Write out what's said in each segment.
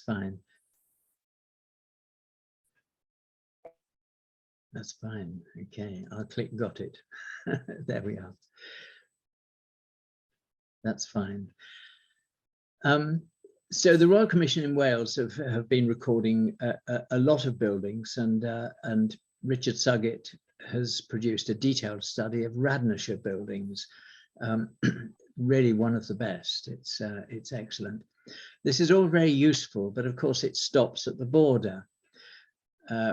fine. That's fine. Okay, I'll click got it. There we are. That's fine. So the Royal Commission in Wales have been recording a lot of buildings, and Richard Suggett has produced a detailed study of Radnorshire buildings. Really one of the best. It's excellent. This is all very useful, but of course it stops at the border,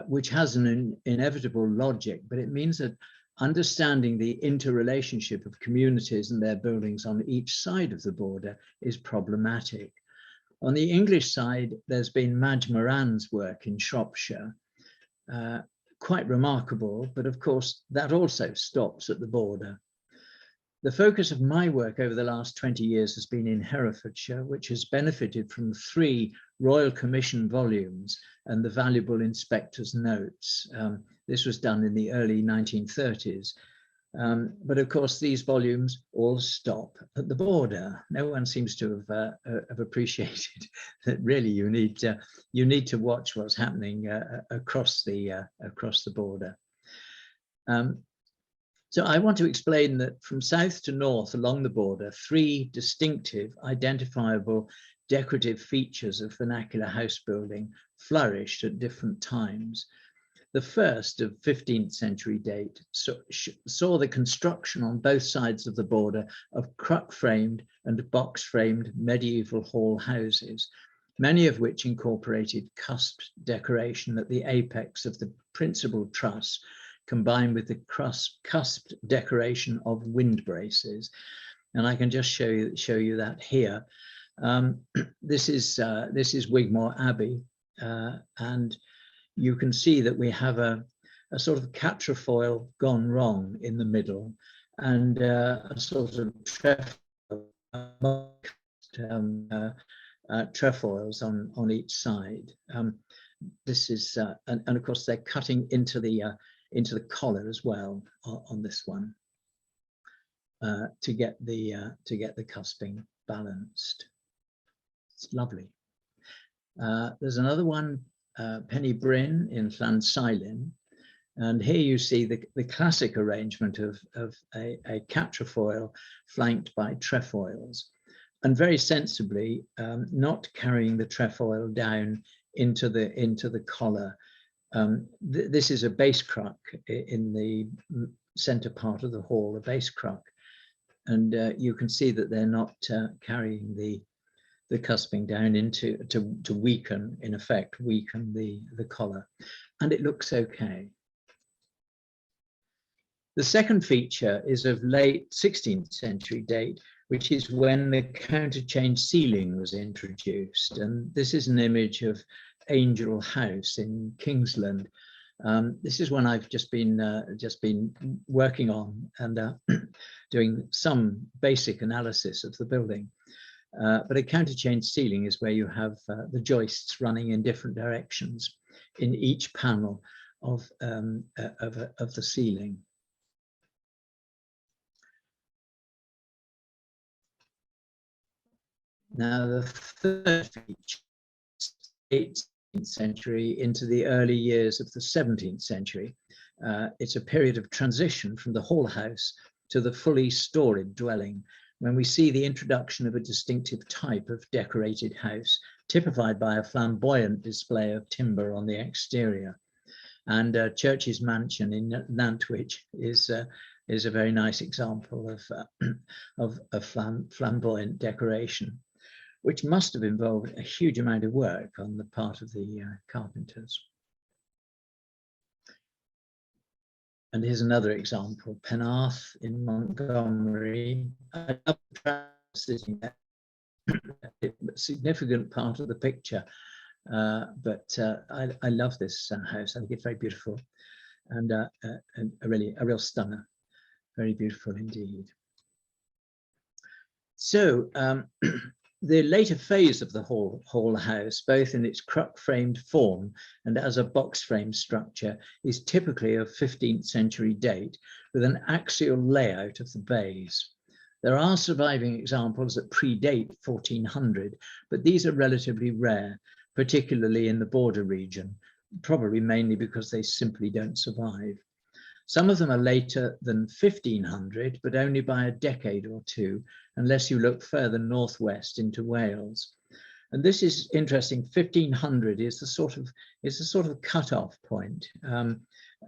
which has an inevitable logic, but it means that understanding the interrelationship of communities and their buildings on each side of the border is problematic. On the English side, there's been Madge Moran's work in Shropshire, quite remarkable, but of course that also stops at the border. The focus of my work over the last 20 years has been in Herefordshire, which has benefited from 3 Royal Commission volumes and the valuable inspector's notes. This was done in the early 1930s. But of course, these volumes all stop at the border. No one seems to have appreciated that really you need to watch what's happening across the border. So I want to explain that from south to north along the border, 3 distinctive, identifiable, decorative features of vernacular house building flourished at different times. The first, of 15th century date, saw the construction on both sides of the border of cruck-framed and box-framed medieval hall houses, many of which incorporated cusped decoration at the apex of the principal truss, combined with the cusped decoration of windbraces. And I can just show you that here. This is Wigmore Abbey, and you can see that we have a sort of quatrefoil gone wrong in the middle, and a sort of trefoils on each side. This is, and of course they're cutting into the collar as well on this one, to get the cusping balanced. It's lovely. There's another one, Penny Bryn in Llansilin, and here you see the classic arrangement of a quatrefoil flanked by trefoils, and very sensibly not carrying the trefoil down into the collar. This is a base cruck in the center part of the hall, a base cruck, and you can see that they're not carrying the cusping down into to weaken, in effect, weaken the collar, and it looks okay. The second feature is of late 16th century date, which is when the counterchange ceiling was introduced, and this is an image of Angel House in Kingsland. This is one I've just been working on and doing some basic analysis of the building. But a counterchange ceiling is where you have the joists running in different directions in each panel of the ceiling. Now the third feature, 18th century into the early years of the 17th century. It's a period of transition from the hall house to the fully storied dwelling, when we see the introduction of a distinctive type of decorated house, typified by a flamboyant display of timber on the exterior. And Church's Mansion in Nantwich is a very nice example of flamboyant decoration, which must have involved a huge amount of work on the part of the carpenters. And here's another example, Penarth in Montgomery. I love sitting there, a significant part of the picture, but I love this house. I think it's very beautiful, and a real stunner, very beautiful indeed. So the later phase of the hall house, both in its cruck-framed form and as a box-frame structure, is typically of 15th century date, with an axial layout of the bays. There are surviving examples that predate 1400, but these are relatively rare. particularly in the border region, probably mainly because they simply don't survive. Some of them are later than 1500, but only by a decade or two, unless you look further northwest into Wales. And this is interesting. 1500 is the sort of cut-off point.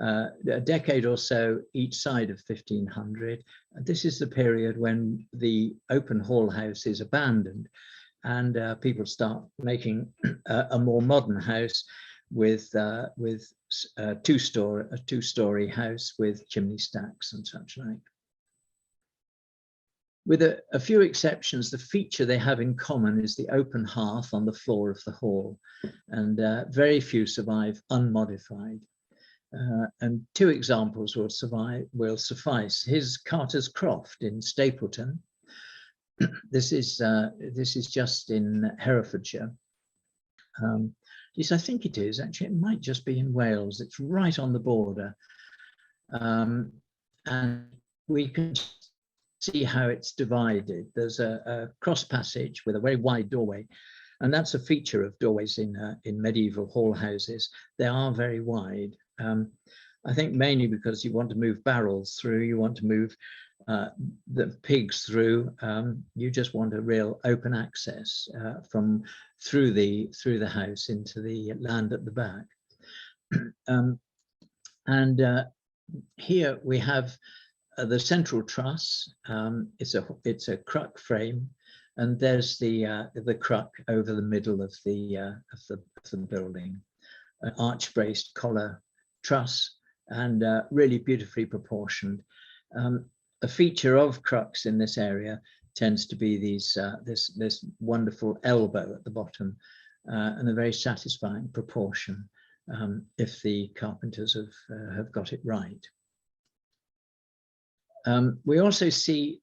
A decade or so each side of 1500. This is the period when the open hall house is abandoned, and people start making a more modern house with a two-story house with chimney stacks and such like. With a few exceptions, the feature they have in common is the open hearth on the floor of the hall, and very few survive unmodified. And two examples will suffice. Here's Carter's Croft in Stapleton. This is just in Herefordshire. Yes, I think it is. Actually, it might just be in Wales. It's right on the border. And we can see how it's divided. There's a cross passage with a very wide doorway. And that's a feature of doorways in medieval hall houses. They are very wide. I think mainly because you want to move barrels through, you want to move the pigs through. You just want a real open access through the house into the land at the back. Here we have the central truss. It's a cruck frame, and there's the cruck over the middle of the building, an arch-braced collar truss, and really beautifully proportioned. A feature of Crucks in this area tends to be this wonderful elbow at the bottom, and a very satisfying proportion if the carpenters have got it right. We also see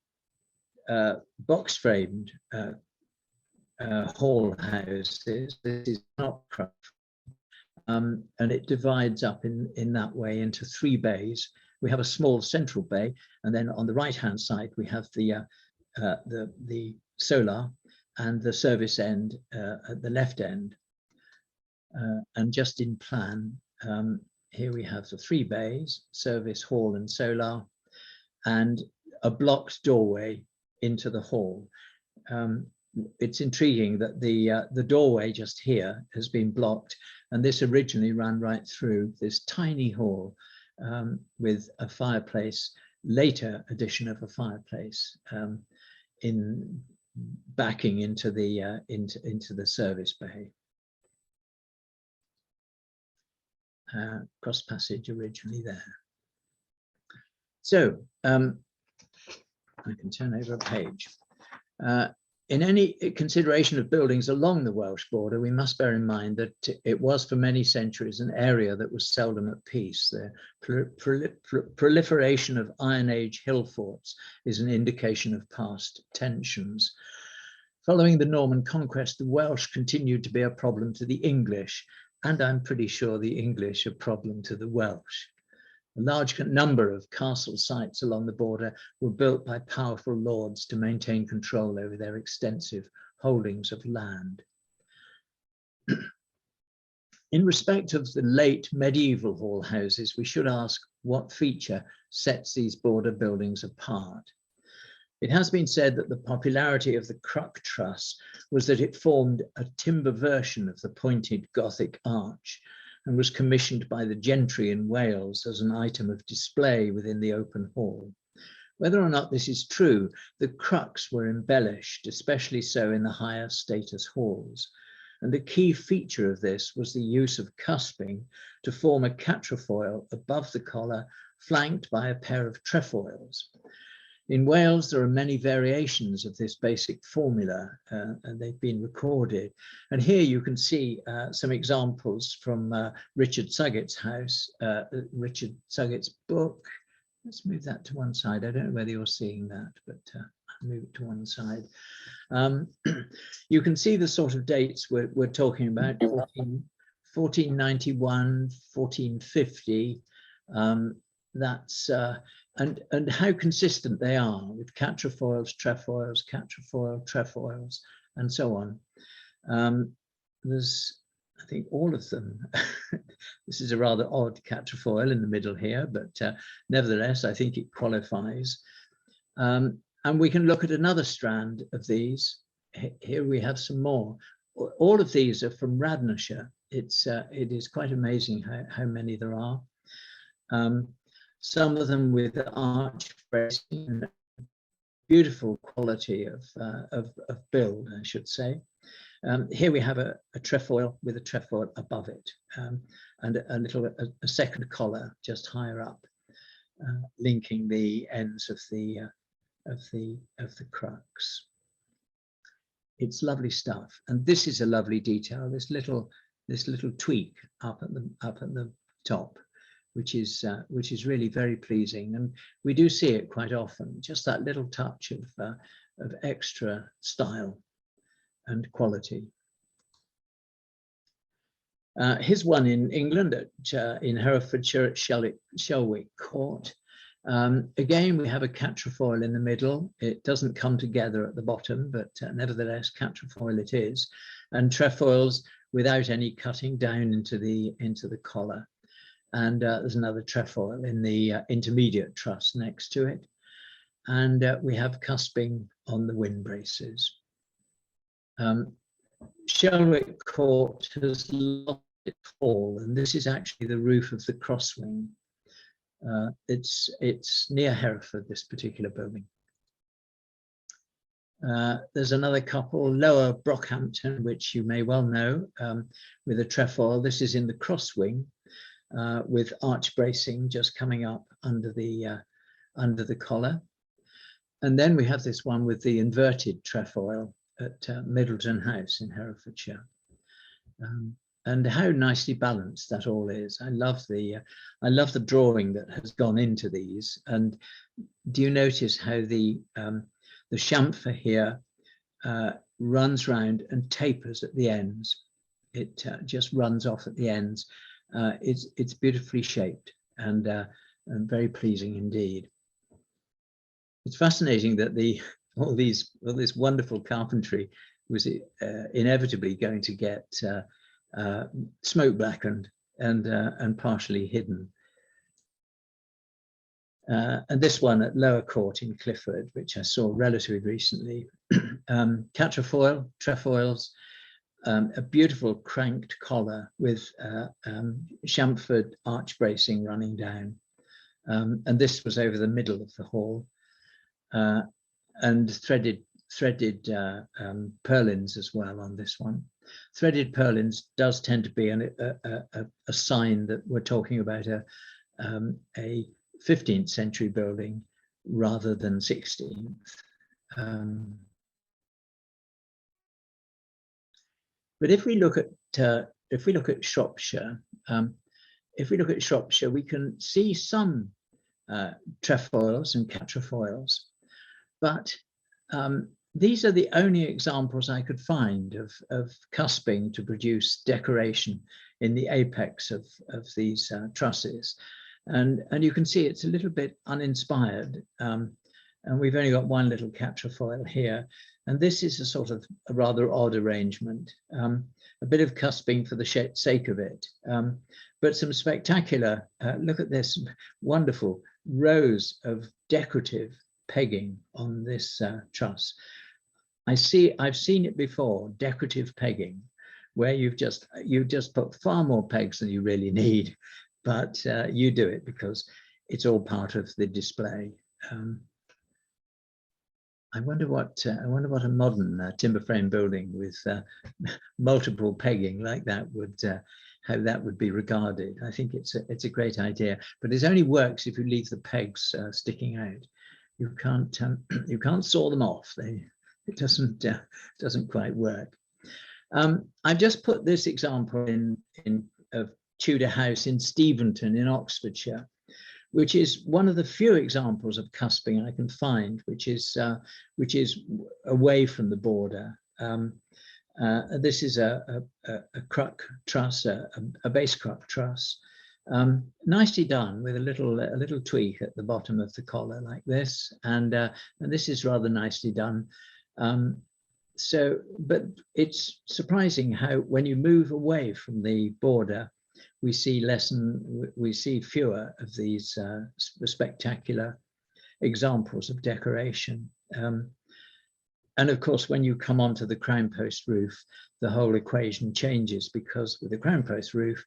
box-framed hall houses. This is not Cruck, and it divides up in that way into 3 bays. We have a small central bay, and then on the right-hand side we have the solar and the service end at the left end. And just in plan, here we have the 3 bays, service, hall, and solar, and a blocked doorway into the hall. It's intriguing that the doorway just here has been blocked, and this originally ran right through this tiny hall with a fireplace, later addition of a fireplace in backing into the service bay. Cross passage originally there. So I can turn over a page. In any consideration of buildings along the Welsh border, we must bear in mind that it was for many centuries an area that was seldom at peace. The proliferation of Iron Age hill forts is an indication of past tensions. Following the Norman conquest, the Welsh continued to be a problem to the English, and I'm pretty sure the English a problem to the Welsh. A large number of castle sites along the border were built by powerful lords to maintain control over their extensive holdings of land. In respect of the late medieval hall houses, we should ask what feature sets these border buildings apart. It has been said that the popularity of the Cruck truss was that it formed a timber version of the pointed Gothic arch, and was commissioned by the gentry in Wales as an item of display within the open hall. Whether or not this is true, the Crucks were embellished, especially so in the higher status halls. And a key feature of this was the use of cusping to form a quatrefoil above the collar, flanked by a pair of trefoils. In Wales, there are many variations of this basic formula, and they've been recorded. And here you can see some examples from Richard Suggett's house, Richard Suggett's book. Let's move that to one side. I don't know whether you're seeing that, but I'll move it to one side. You can see the sort of dates we're talking about, 1491, 1450. That's and how consistent they are with quatrefoils, trefoils, quatrefoil, trefoils, and so on. There's I think all of them. This is a rather odd quatrefoil in the middle here, but nevertheless, I think it qualifies. And we can look at another strand of these. Here we have some more. All of these are from Radnorshire. It is quite amazing how many there are. Some of them with arch bracing, beautiful quality of build, I should say. Here we have a trefoil with a trefoil above it, and a second collar just higher up, linking the ends of the crux. It's lovely stuff, and this is a lovely detail. This little tweak up at the top, which is really very pleasing, and we do see it quite often. Just that little touch of extra style and quality. Here's one in England in Herefordshire at Shelwick Court. Again, we have a quatrefoil in the middle. It doesn't come together at the bottom, but nevertheless, quatrefoil it is, and trefoils without any cutting down into the collar. And there's another trefoil in the intermediate truss next to it, and we have cusping on the windbraces. Shelwick Court has lost its hall, and this is actually the roof of the crosswing. It's near Hereford, this particular building. There's another couple, Lower Brockhampton, which you may well know, with a trefoil. This is in the crosswing, with arch bracing just coming up under the collar. And then we have this one with the inverted trefoil at Middleton House in Herefordshire. And how nicely balanced that all is. I love the drawing that has gone into these. And do you notice how the chamfer here runs round and tapers at the ends? It just runs off at the ends. It's beautifully shaped and very pleasing indeed. It's fascinating that all this wonderful carpentry was inevitably going to get smoke blackened and partially hidden. And this one at Lower Court in Clifford, which I saw relatively recently, quatrefoil, trefoils, a beautiful cranked collar with chamfered arch bracing running down, and this was over the middle of the hall, and threaded purlins as well on this one. Threaded purlins does tend to be a sign that we're talking about a 15th century building rather than 16th. But if we look at Shropshire, we can see some trefoils and quatrefoils, but these are the only examples I could find of cusping to produce decoration in the apex of these trusses. And you can see it's a little bit uninspired. And we've only got one little quatrefoil here. And this is a sort of a rather odd arrangement, a bit of cusping for the sake of it, but some spectacular, look at this wonderful rows of decorative pegging on this truss. I've seen it before, decorative pegging, where you've just put far more pegs than you really need, but you do it because it's all part of the display. I wonder what a modern timber frame building with multiple pegging like that would how that would be regarded. I think it's a great idea, but it only works if you leave the pegs sticking out. You can't saw them off. It doesn't quite work. I've just put this example in of Tudor house in Steventon in Oxfordshire, which is one of the few examples of cusping I can find, which is away from the border. This is a cruck truss, a base cruck truss, nicely done with a little tweak at the bottom of the collar like this, and this is rather nicely done. but it's surprising how when you move away from the border, we see fewer of these spectacular examples of decoration. And of course, when you come onto the crown post roof, the whole equation changes, because with the crown post roof,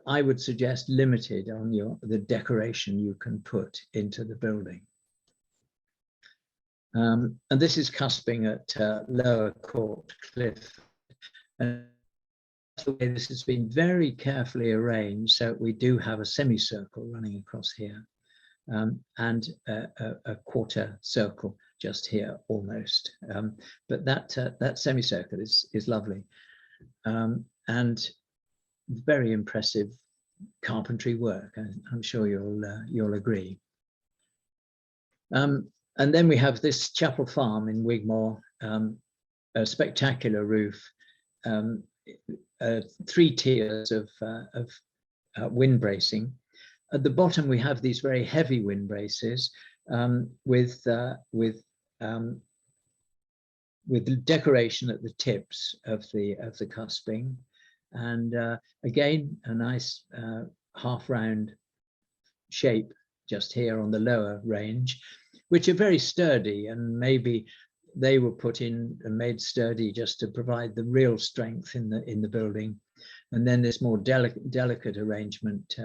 I would suggest, limited on the decoration you can put into the building. And this is cusping at Lower Court Cliff. And the way this has been very carefully arranged, so we do have a semicircle running across here, and a quarter circle just here almost. But that semicircle is lovely, and very impressive carpentry work. I'm sure you'll agree. And then we have this Chapel Farm in Wigmore, a spectacular roof, 3 tiers of wind bracing. At the bottom, we have these very heavy wind braces with decoration at the tips of the cusping, and again a nice half round shape just here on the lower range, which are very sturdy, and maybe they were put in and made sturdy just to provide the real strength in the building. And then this more delicate arrangement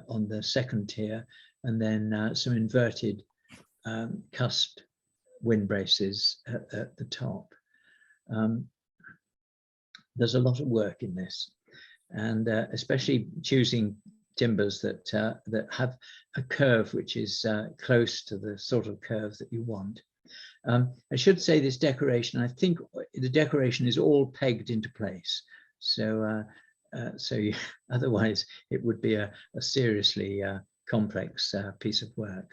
on the second tier, and then some inverted cusped wind braces at the top. There's a lot of work in this, and especially choosing timbers that have a curve which is close to the sort of curve that you want. I should say this decoration, I think the decoration is all pegged into place. So otherwise it would be a seriously complex piece of work.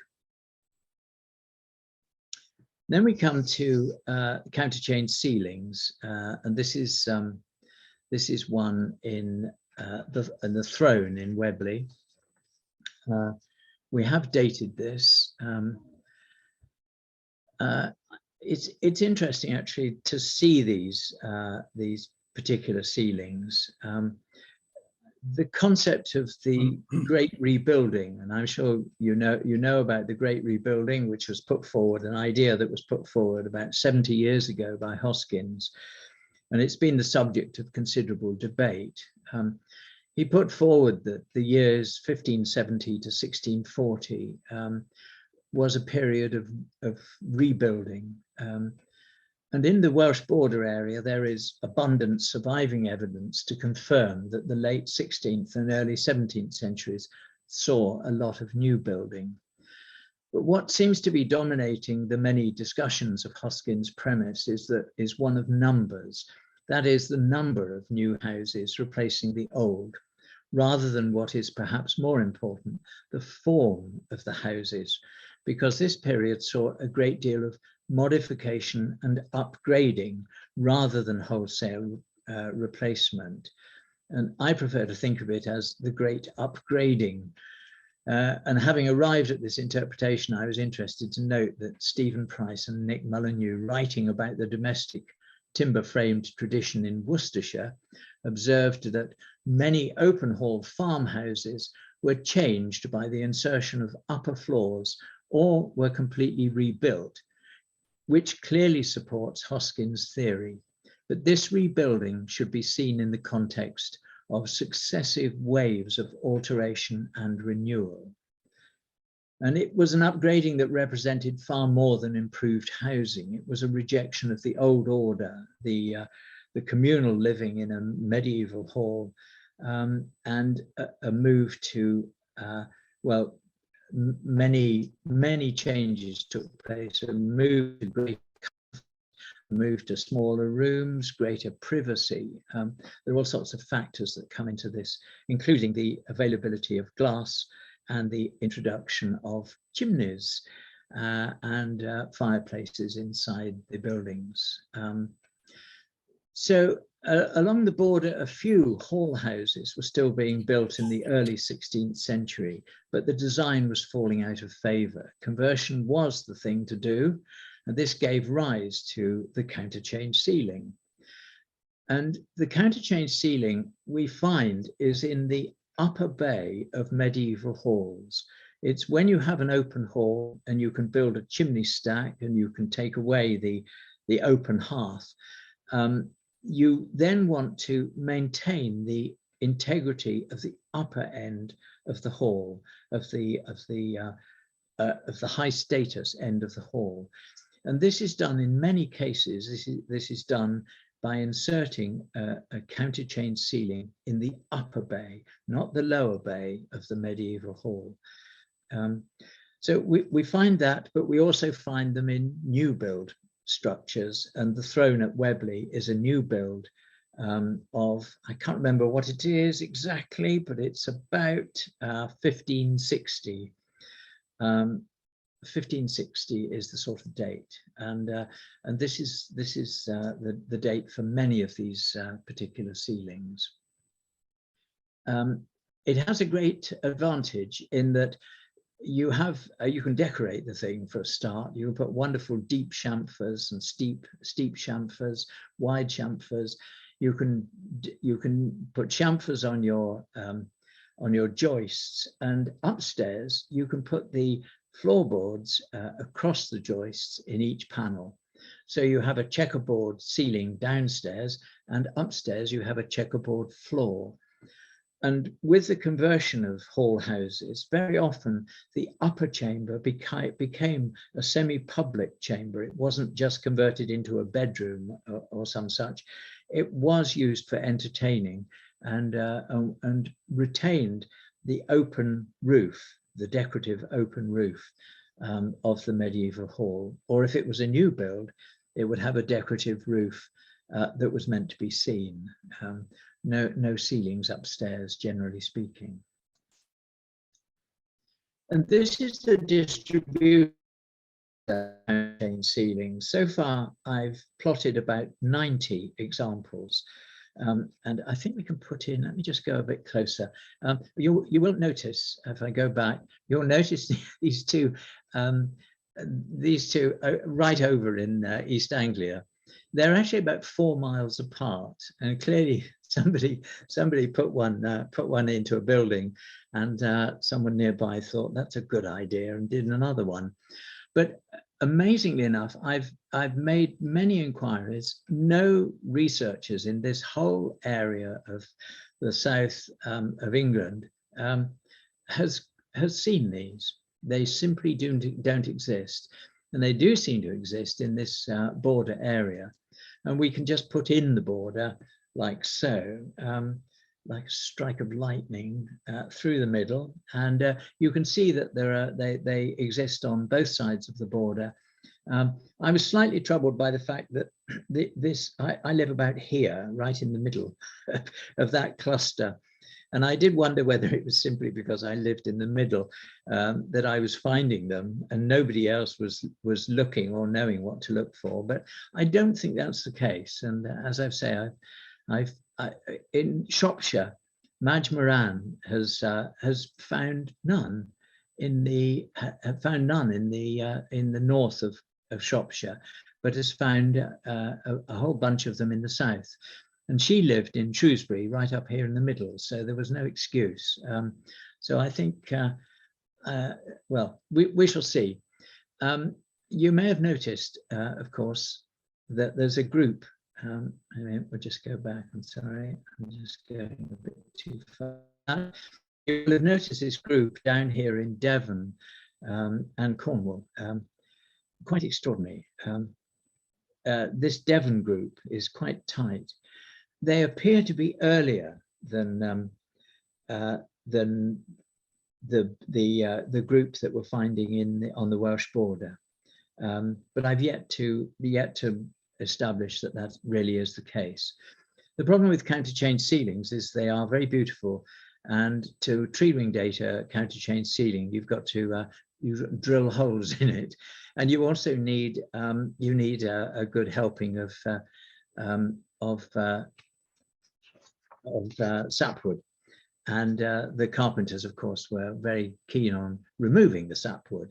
Then we come to counterchain ceilings, and this is one in the Throne in Weobley. We have dated this. It's interesting actually to see these particular ceilings. The concept of the Great Rebuilding, and I'm sure you know about the Great Rebuilding, which was put forward, an idea that was put forward about 70 years ago by Hoskins, and it's been the subject of considerable debate. He put forward that the years 1570 to 1640 was a period of rebuilding. And in the Welsh Border area, there is abundant surviving evidence to confirm that the late 16th and early 17th centuries saw a lot of new building. But what seems to be dominating the many discussions of Hoskins' premise is one of numbers. That is, the number of new houses replacing the old, rather than what is perhaps more important, the form of the houses, because this period saw a great deal of modification and upgrading rather than wholesale replacement. And I prefer to think of it as the great upgrading. And having arrived at this interpretation, I was interested to note that Stephen Price and Nick Mullineaux, writing about the domestic timber-framed tradition in Worcestershire, observed that many open-hall farmhouses were changed by the insertion of upper floors or were completely rebuilt, which clearly supports Hoskins' theory. But this rebuilding should be seen in the context of successive waves of alteration and renewal. And it was an upgrading that represented far more than improved housing. It was a rejection of the old order, the communal living in a medieval hall, and a move to, well, many changes took place. A move to greater comfort, move to smaller rooms, greater privacy. There are all sorts of factors that come into this, including the availability of glass and the introduction of chimneys and fireplaces inside the buildings. So along the border, a few hall houses were still being built in the early 16th century, but the design was falling out of favour. Conversion was the thing to do, And this gave rise to the counterchange ceiling. And the counterchange ceiling we find is in the upper bay of medieval halls. It's when you have an open hall and you can build a chimney stack and you can take away the open hearth. You then want to maintain the integrity of the upper end of the hall, of the high status end of the hall. And this is done in many cases. This is done by inserting a counterchange ceiling in the upper bay, not the lower bay of the medieval hall. So we find that, but we also find them in new build structures. And the throne at Weobley is a new build of, I can't remember what it is exactly, but it's about 1560. 1560 is the sort of date, and this is the date for many of these particular ceilings. It has a great advantage in that you can decorate the thing for a start. You can put wonderful deep chamfers and steep chamfers, wide chamfers. You can put chamfers on your joists, and upstairs you can put the floorboards across the joists in each panel. So you have a checkerboard ceiling downstairs, and upstairs you have a checkerboard floor. And with the conversion of hall houses, very often the upper chamber became a semi-public chamber. It wasn't just converted into a bedroom or some such. It was used for entertaining and retained the open roof, the decorative open roof of the medieval hall. Or if it was a new build, it would have a decorative roof that was meant to be seen. No ceilings upstairs, generally speaking. And this is the distribution of ceilings. So far, I've plotted about 90 examples. And I think we can put in, let me just go a bit closer. You will notice, if I go back, you'll notice these two right over in East Anglia. They're actually about 4 miles apart, and clearly somebody put one into a building, and someone nearby thought that's a good idea and did another one. But amazingly enough, I've made many inquiries. No researchers in this whole area of the south of England has seen these. They simply don't exist, and they do seem to exist in this border area. And we can just put in the border like so, like a strike of lightning through the middle, and you can see that they exist on both sides of the border. I was slightly troubled by the fact that I live about here, right in the middle of that cluster, and I did wonder whether it was simply because I lived in the middle that I was finding them and nobody else was looking or knowing what to look for. But I don't think that's the case. And as I've said, in Shropshire, Madge Moran has found none in the north of Shropshire, but has found a whole bunch of them in the south. And she lived in Shrewsbury, right up here in the middle, so there was no excuse. So I think, well, we shall see. You may have noticed, of course, that there's a group. We'll just go back. I'm sorry, I'm just going a bit too far. You'll have noticed this group down here in Devon and Cornwall. Quite extraordinary. This Devon group is quite tight. They appear to be earlier than the group that we're finding on the Welsh border, but I've yet to establish that really is the case. The problem with counterchange ceilings is they are very beautiful, and to tree ring data counterchange ceiling, you've got to drill holes in it, and you also need a good helping of sapwood, and the carpenters, of course, were very keen on removing the sapwood.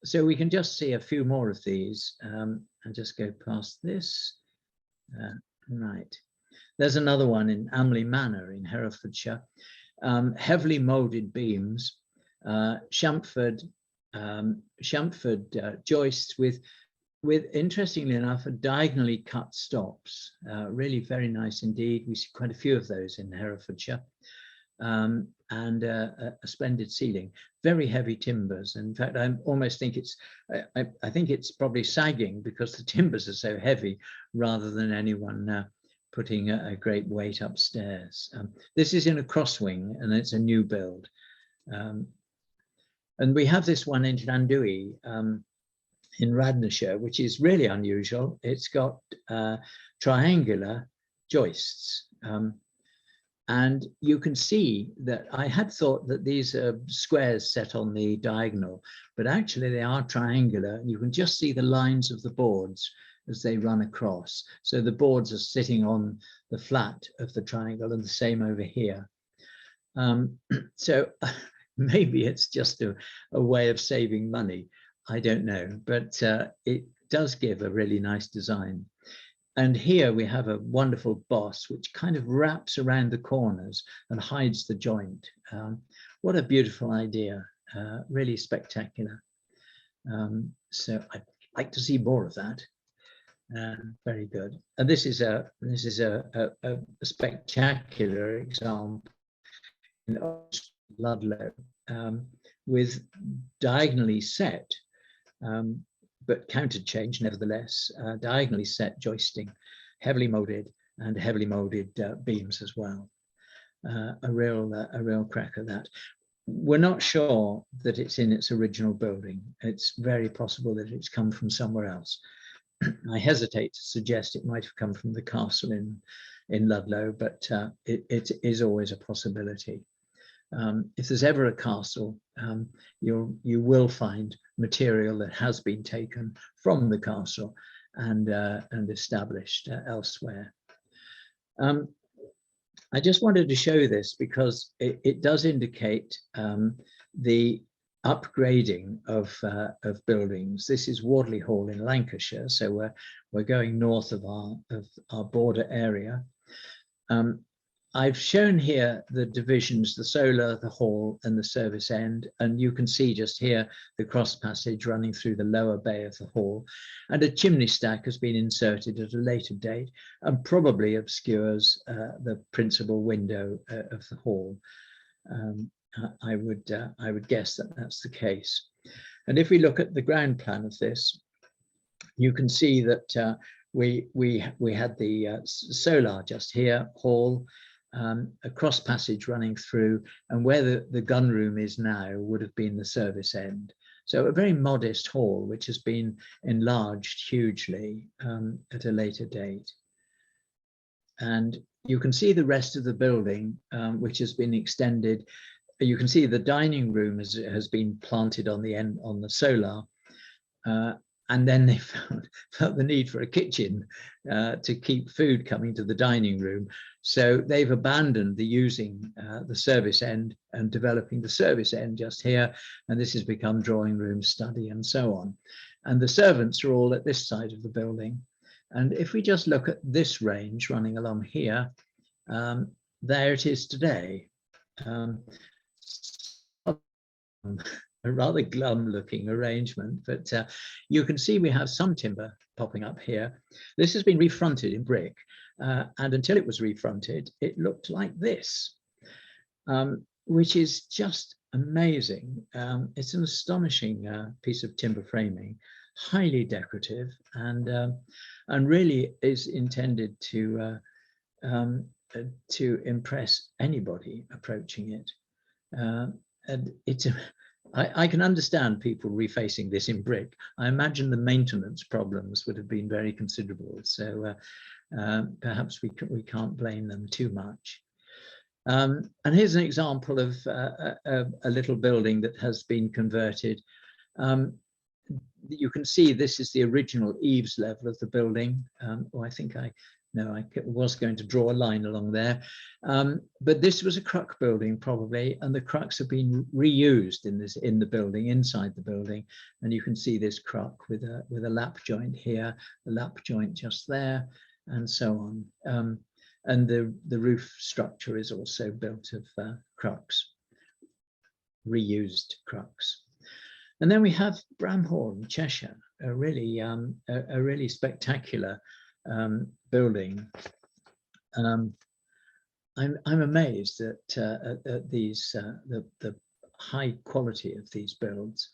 So we can just see a few more of these and just go past this. Right. There's another one in Amley Manor in Herefordshire. Heavily moulded beams, chamfered joists with interestingly enough, diagonally cut stops. Really very nice indeed. We see quite a few of those in Herefordshire. And a splendid ceiling, very heavy timbers. In fact, I almost think I think it's probably sagging because the timbers are so heavy rather than anyone putting a great weight upstairs. This is in a cross wing and it's a new build. And we have this one in Llandwy in Radnorshire, which is really unusual. It's got triangular joists. And you can see that I had thought that these are squares set on the diagonal, but actually they are triangular. You can just see the lines of the boards as they run across. So the boards are sitting on the flat of the triangle, and the same over here. So maybe it's just a way of saving money. I don't know, but it does give a really nice design. And here we have a wonderful boss which kind of wraps around the corners and hides the joint. What a beautiful idea, really spectacular. So I'd like to see more of that. Very good. And this is a spectacular example in Ludlow with diagonally set but counterchange nevertheless, diagonally set joisting, heavily moulded and heavily moulded beams as well. A real cracker that. We're not sure that it's in its original building. It's very possible that it's come from somewhere else. I hesitate to suggest it might have come from the castle in Ludlow, but it is always a possibility. If there's ever a castle, you will find material that has been taken from the castle and established elsewhere. I just wanted to show this because it does indicate the upgrading of buildings. This is Weobley Hall in Lancashire, so we're going north of our border area. I've shown here the divisions, the solar, the hall and the service end, and you can see just here the cross passage running through the lower bay of the hall, and a chimney stack has been inserted at a later date and probably obscures the principal window of the hall. I would guess that that's the case. And if we look at the ground plan of this, you can see that we had the solar just here, hall, a cross passage running through, and where the gun room is now would have been the service end. So a very modest hall, which has been enlarged hugely at a later date. And you can see the rest of the building, which has been extended. You can see the dining room has been planted on the end, on the solar. And then they felt the need for a kitchen to keep food coming to the dining room. So they've abandoned the using the service end and developing the service end just here. And this has become drawing room, study, and so on. And the servants are all at this side of the building. And if we just look at this range running along here, there it is today. A rather glum looking arrangement, but you can see we have some timber popping up here. This has been refronted in brick, and until it was refronted, it looked like this, which is just amazing. It's an astonishing piece of timber framing, highly decorative, and really is intended to impress anybody approaching it. And it's I can understand people refacing this in brick. I imagine the maintenance problems would have been very considerable. So perhaps we can't blame them too much. And here's an example of a little building that has been converted. You can see this is the original eaves level of the building. I think I no, I was going to draw a line along there. But this was a cruck building probably, and the crucks have been reused in the building, inside the building. And you can see this cruck with a lap joint here, a lap joint just there, and so on. And the roof structure is also built of crucks, reused crucks. And then we have Bramhall, Cheshire, a really spectacular building. I'm amazed at these the high quality of these builds.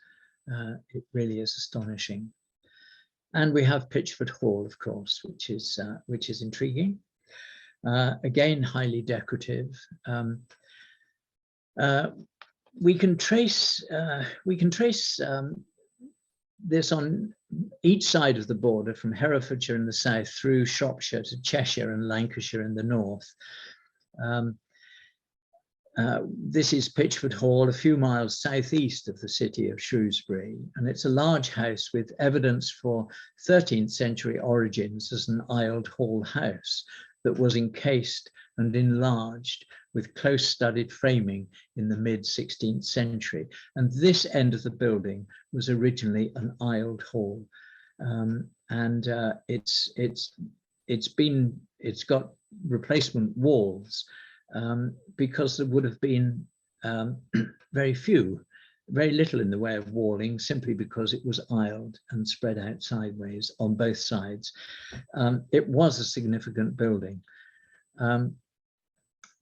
It really is astonishing. And we have Pitchford Hall, of course, which is intriguing. Again, highly decorative. We can trace this on each side of the border, from Herefordshire in the south through Shropshire to Cheshire and Lancashire in the north. This is Pitchford Hall, a few miles southeast of the city of Shrewsbury, and it's a large house with evidence for 13th century origins as an aisled hall house that was encased and enlarged with close studded framing in the mid-16th century. And this end of the building was originally an aisled hall. It's got replacement walls because there would have been very little in the way of walling, simply because it was aisled and spread out sideways on both sides. It was a significant building.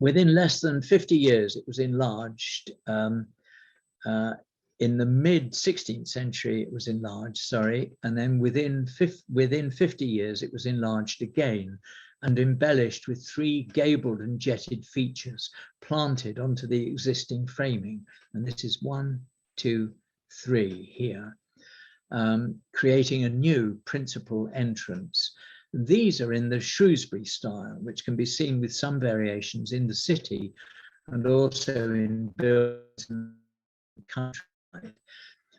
Within less than 50 years, it was enlarged. In the mid-16th century, it was enlarged, sorry, and then within 50 years, it was enlarged again and embellished with 3 gabled and jetted features planted onto the existing framing. And this is 1, 2, 3 here, creating a new principal entrance. These are in the Shrewsbury style, which can be seen with some variations in the city and also in buildings in the countryside.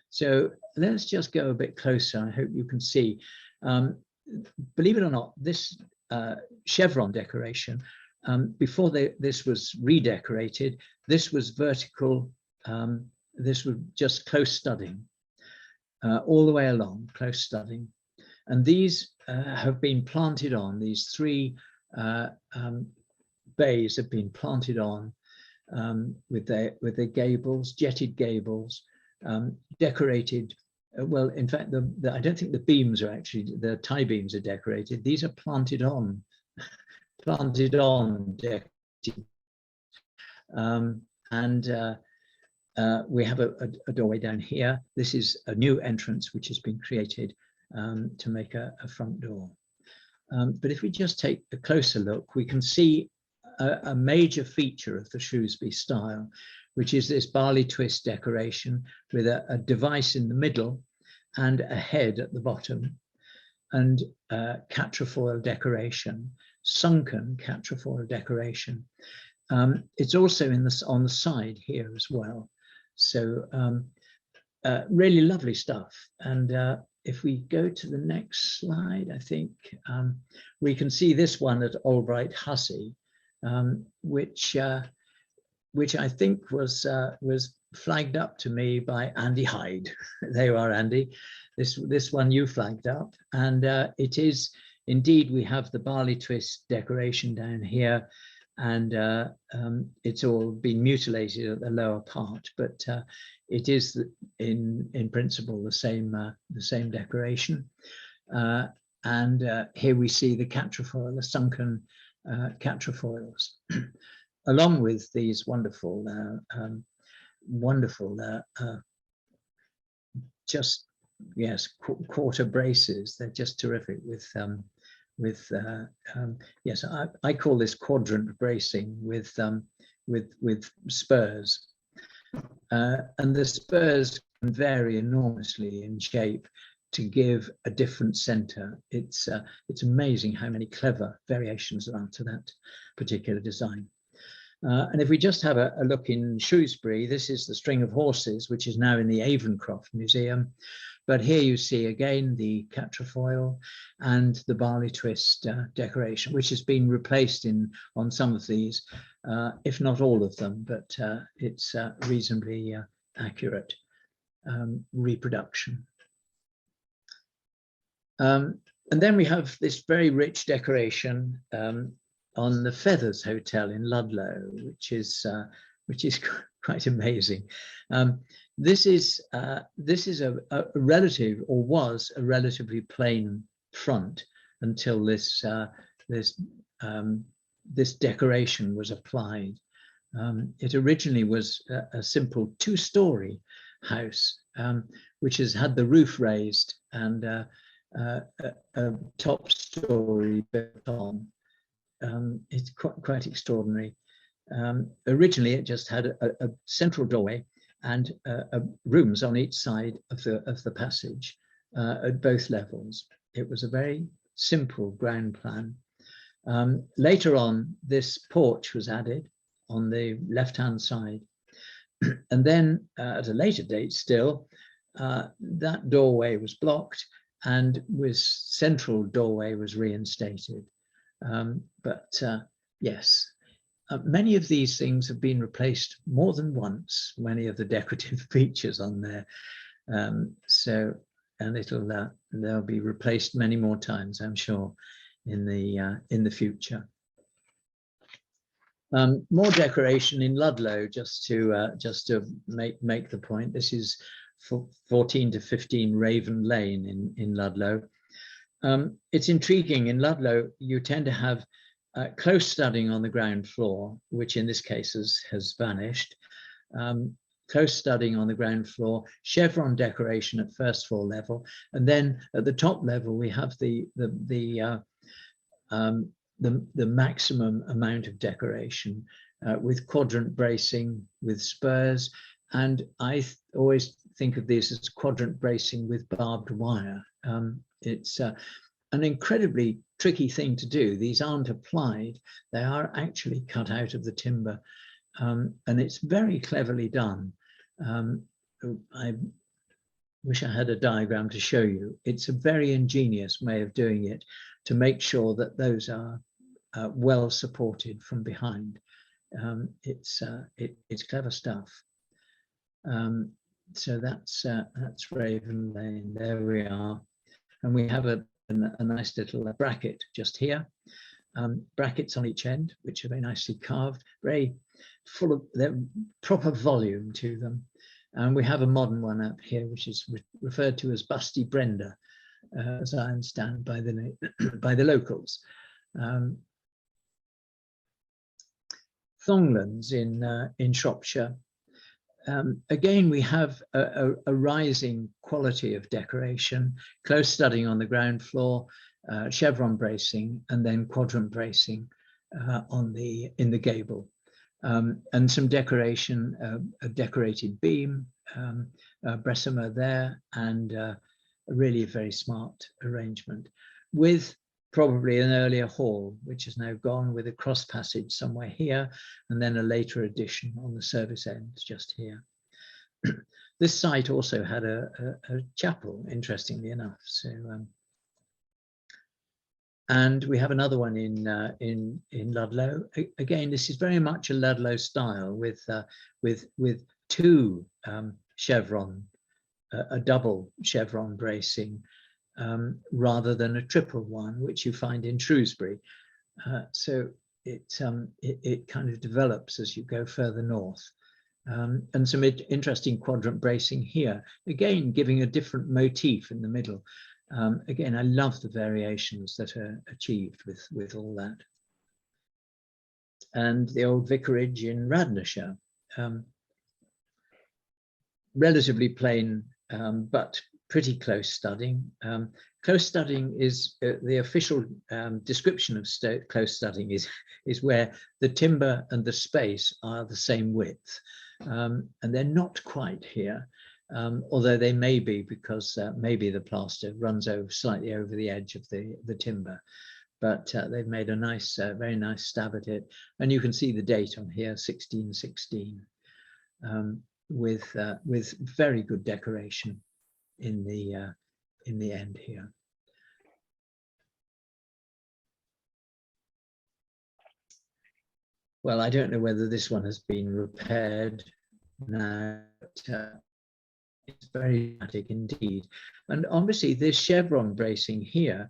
So let's just go a bit closer. I hope you can see. Believe it or not, this chevron decoration, before this was redecorated, this was vertical, this was just close studding, all the way along, close studding. And these have been planted on, these 3 bays have been planted on with their gables, jetted gables, decorated. Well, in fact, I don't think the beams are actually, the tie beams are decorated. These are planted on, decorated. We have a doorway down here. This is a new entrance which has been created to make a front door. But if we just take a closer look, we can see a major feature of the Shrewsbury style, which is this barley twist decoration with a device in the middle and a head at the bottom, and quatrefoil decoration, sunken quatrefoil decoration. It's also on the side here as well. So really lovely stuff. And if we go to the next slide, I think we can see this one at Albright Hussey, which I think was flagged up to me by Andy Hyde. There you are, Andy. This one you flagged up, and it is indeed, we have the barley twist decoration down here, and it's all been mutilated at the lower part, but it is in principle the same decoration. And here we see the quatrefoil, the sunken quatrefoils, along with these wonderful, just yes, quarter braces. They're just terrific with yes, I call this quadrant bracing with spurs, and the spurs can vary enormously in shape to give a different center. It's amazing how many clever variations there are to that particular design. And if we just have a look in Shrewsbury, this is the string of horses, which is now in the Avencroft Museum. But here you see again the quatrefoil and the barley twist decoration, which has been replaced on some of these, if not all of them, but it's reasonably accurate reproduction. And then we have this very rich decoration on the Feathers Hotel in Ludlow, which is quite amazing. This is a relative, or was a relatively plain front until this decoration was applied. It originally was a simple two-story house, which has had the roof raised and a top story built on. It's quite extraordinary. Originally, it just had a central doorway and rooms on each side of the passage at both levels. It was a very simple ground plan. Later on, this porch was added on the left-hand side, and then at a later date still, that doorway was blocked and central doorway was reinstated. Yes, many of these things have been replaced more than once, many of the decorative features on there. And they'll be replaced many more times, I'm sure, in the future. More decoration in Ludlow, just to make the point. This is 14 to 15 Raven Lane in Ludlow. It's intriguing. In Ludlow, you tend to have close studding on the ground floor, which in this case has vanished. Close studding on the ground floor, chevron decoration at first floor level, and then at the top level we have the maximum amount of decoration with quadrant bracing, with spurs, and I always think of this as quadrant bracing with barbed wire. It's an incredibly tricky thing to do. These aren't applied, they are actually cut out of the timber, and it's very cleverly done. I wish I had a diagram to show you. It's a very ingenious way of doing it to make sure that those are well supported from behind. It's clever stuff. So that's Raven Lane. There we are, and we have a nice little bracket just here. Brackets on each end, which are very nicely carved, very full of their proper volume to them. And we have a modern one up here, which is referred to as Busty Brenda, as I understand by the locals. Thonglands in Shropshire. Again, we have a rising quality of decoration, close studding on the ground floor, chevron bracing, and then quadrant bracing in the gable, and some decoration, a decorated beam, bressumer there, and a really very smart arrangement, with probably an earlier hall, which is now gone, with a cross passage somewhere here, and then a later addition on the service end just here. This site also had a chapel, interestingly enough. So, and we have another one in Ludlow. Again, this is very much a Ludlow style with two chevron, a double chevron bracing, rather than a triple one, which you find in Shrewsbury. So it kind of develops as you go further north. And some interesting quadrant bracing here, again giving a different motif in the middle. Again, I love the variations that are achieved with all that. And the old vicarage in Radnorshire, relatively plain, but pretty close studding. Close studding is the official description of close studding is where the timber and the space are the same width, and they're not quite here, although they may be, because maybe the plaster runs slightly over the edge of the timber. But they've made a nice, very nice stab at it, and you can see the date on here, 1616, with very good decoration. in the end here. Well, I don't know whether this one has been repaired now, but it's very dramatic indeed. And obviously this chevron bracing here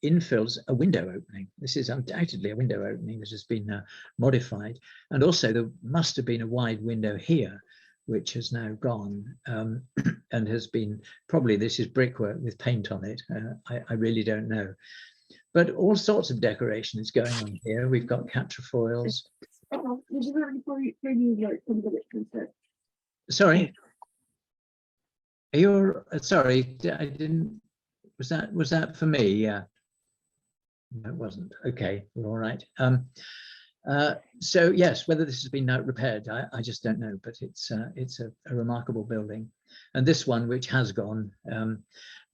infills a window opening. This is undoubtedly a window opening that has been modified. And also there must have been a wide window here, which has now gone and has been, probably this is brickwork with paint on it. I really don't know. But all sorts of decoration is going on here. We've got quatrefoils. Sorry. You're sorry, I didn't. Was that for me? Yeah. No, it wasn't. Okay, all right. So yes, whether this has been repaired, I just don't know. But it's a remarkable building, and this one, which has gone,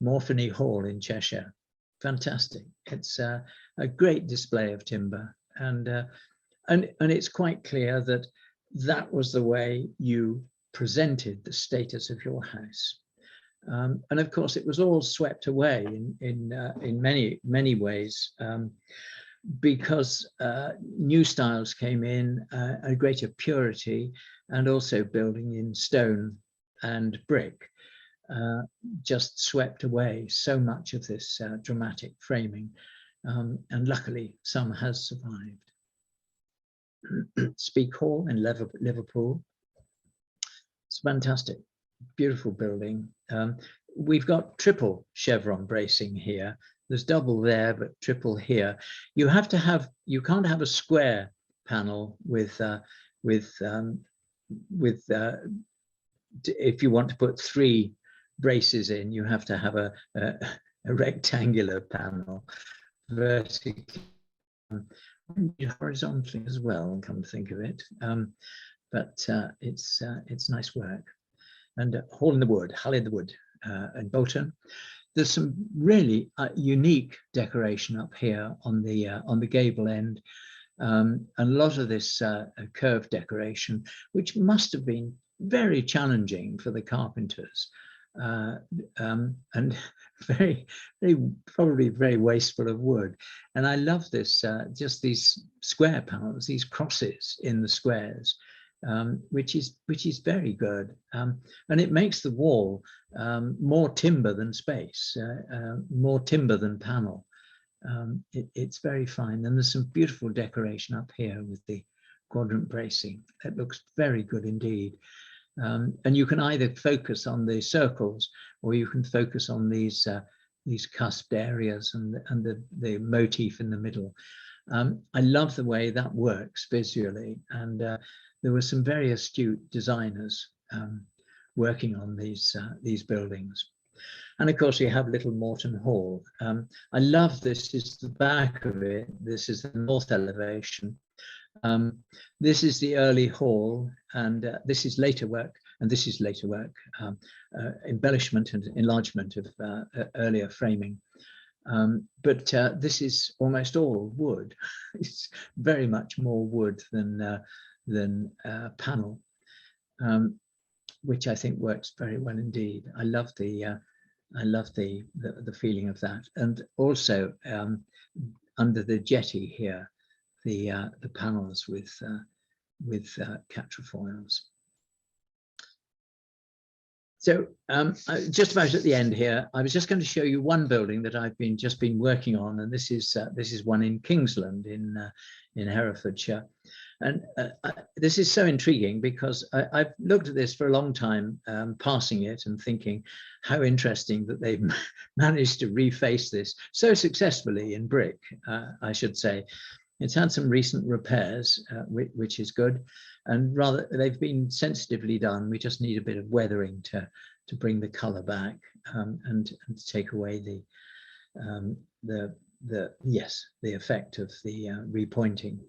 Morphany Hall in Cheshire. Fantastic. It's a great display of timber, and it's quite clear that that was the way you presented the status of your house. And of course, it was all swept away in many ways because new styles came in, a greater purity, and also building in stone and brick. Just swept away so much of this dramatic framing, and luckily some has survived. Speke Hall in Liverpool. It's fantastic, beautiful building. We've got triple chevron bracing here. There's double there, but triple here. You can't have a square panel with if you want to put 3 braces in, you have to have a rectangular panel, vertically, horizontally as well, come to think of it. But it's nice work. And Hull in the Wood and Bolton. There's some really unique decoration up here on the gable end. And a lot of this curved decoration, which must have been very challenging for the carpenters, and probably very wasteful of wood. And I love this, just these square panels, these crosses in the squares, which is very good, and it makes the wall more timber than space, more timber than panel. It's very fine, and there's some beautiful decoration up here with the quadrant bracing. It looks very good indeed. And you can either focus on the circles, or you can focus on these cusped areas and the motif in the middle. I love the way that works visually, and there were some very astute designers working on these buildings. And of course, you have Little Morton Hall. I love this. Is the back of it. This is the north elevation. This is the early hall, and this is later work, and this is later work, embellishment and enlargement of earlier framing. But this is almost all wood. It's very much more wood than panel, which I think works very well indeed. I love the feeling of that, and also under the jetty here, the panels with quatrefoils. So just about at the end here, I was just going to show you one building that I've just been working on, and this is one in Kingsland in Herefordshire. And this is so intriguing because I've looked at this for a long time, passing it and thinking how interesting that they've managed to reface this so successfully in brick, I should say. It's had some recent repairs, which is good, and rather they've been sensitively done. We just need a bit of weathering to bring the colour back, and to take away the effect of the repointing.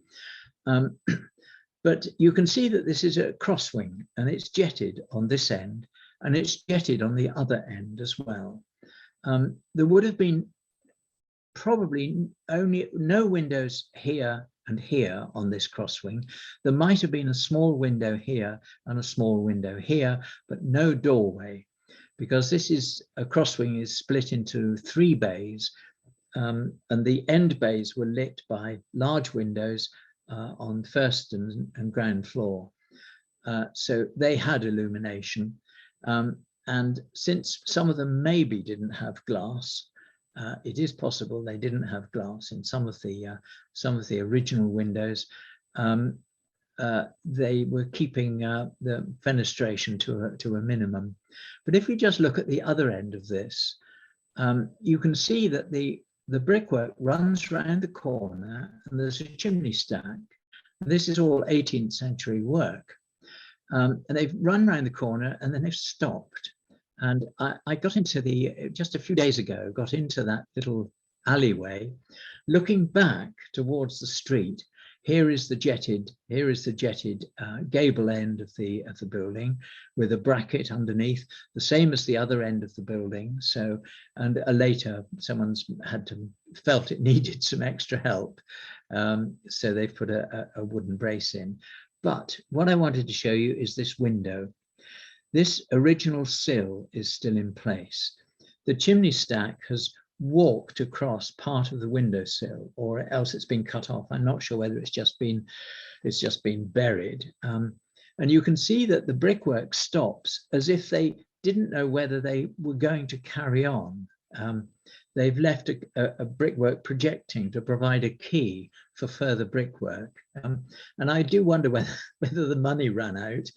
But you can see that this is a crosswing, and it's jetted on this end, and it's jetted on the other end as well. There would have been probably only no windows here and here on this crosswing. There might have been a small window here and a small window here, but no doorway, because this is a cross wing is split into 3 bays, and the end bays were lit by large windows on first and ground floor. So they had illumination. And since some of them maybe didn't have glass, it is possible they didn't have glass in some of the original windows. They were keeping the fenestration to a minimum. But if we just look at the other end of this, you can see that the brickwork runs round the corner and there's a chimney stack. This is all 18th century work. And they've run around the corner and then they've stopped. And I got into just a few days ago, got into that little alleyway, looking back towards the street. Here is the jetted gable end of the building with a bracket underneath, the same as the other end of the building. So, and later someone's felt it needed some extra help. So they've put a wooden brace in. But what I wanted to show you is this window. This original sill is still in place. The chimney stack has walked across part of the windowsill, or else it's been cut off. I'm not sure whether it's just been buried. And you can see that the brickwork stops as if they didn't know whether they were going to carry on. They've left a brickwork projecting to provide a key for further brickwork. And I do wonder whether the money ran out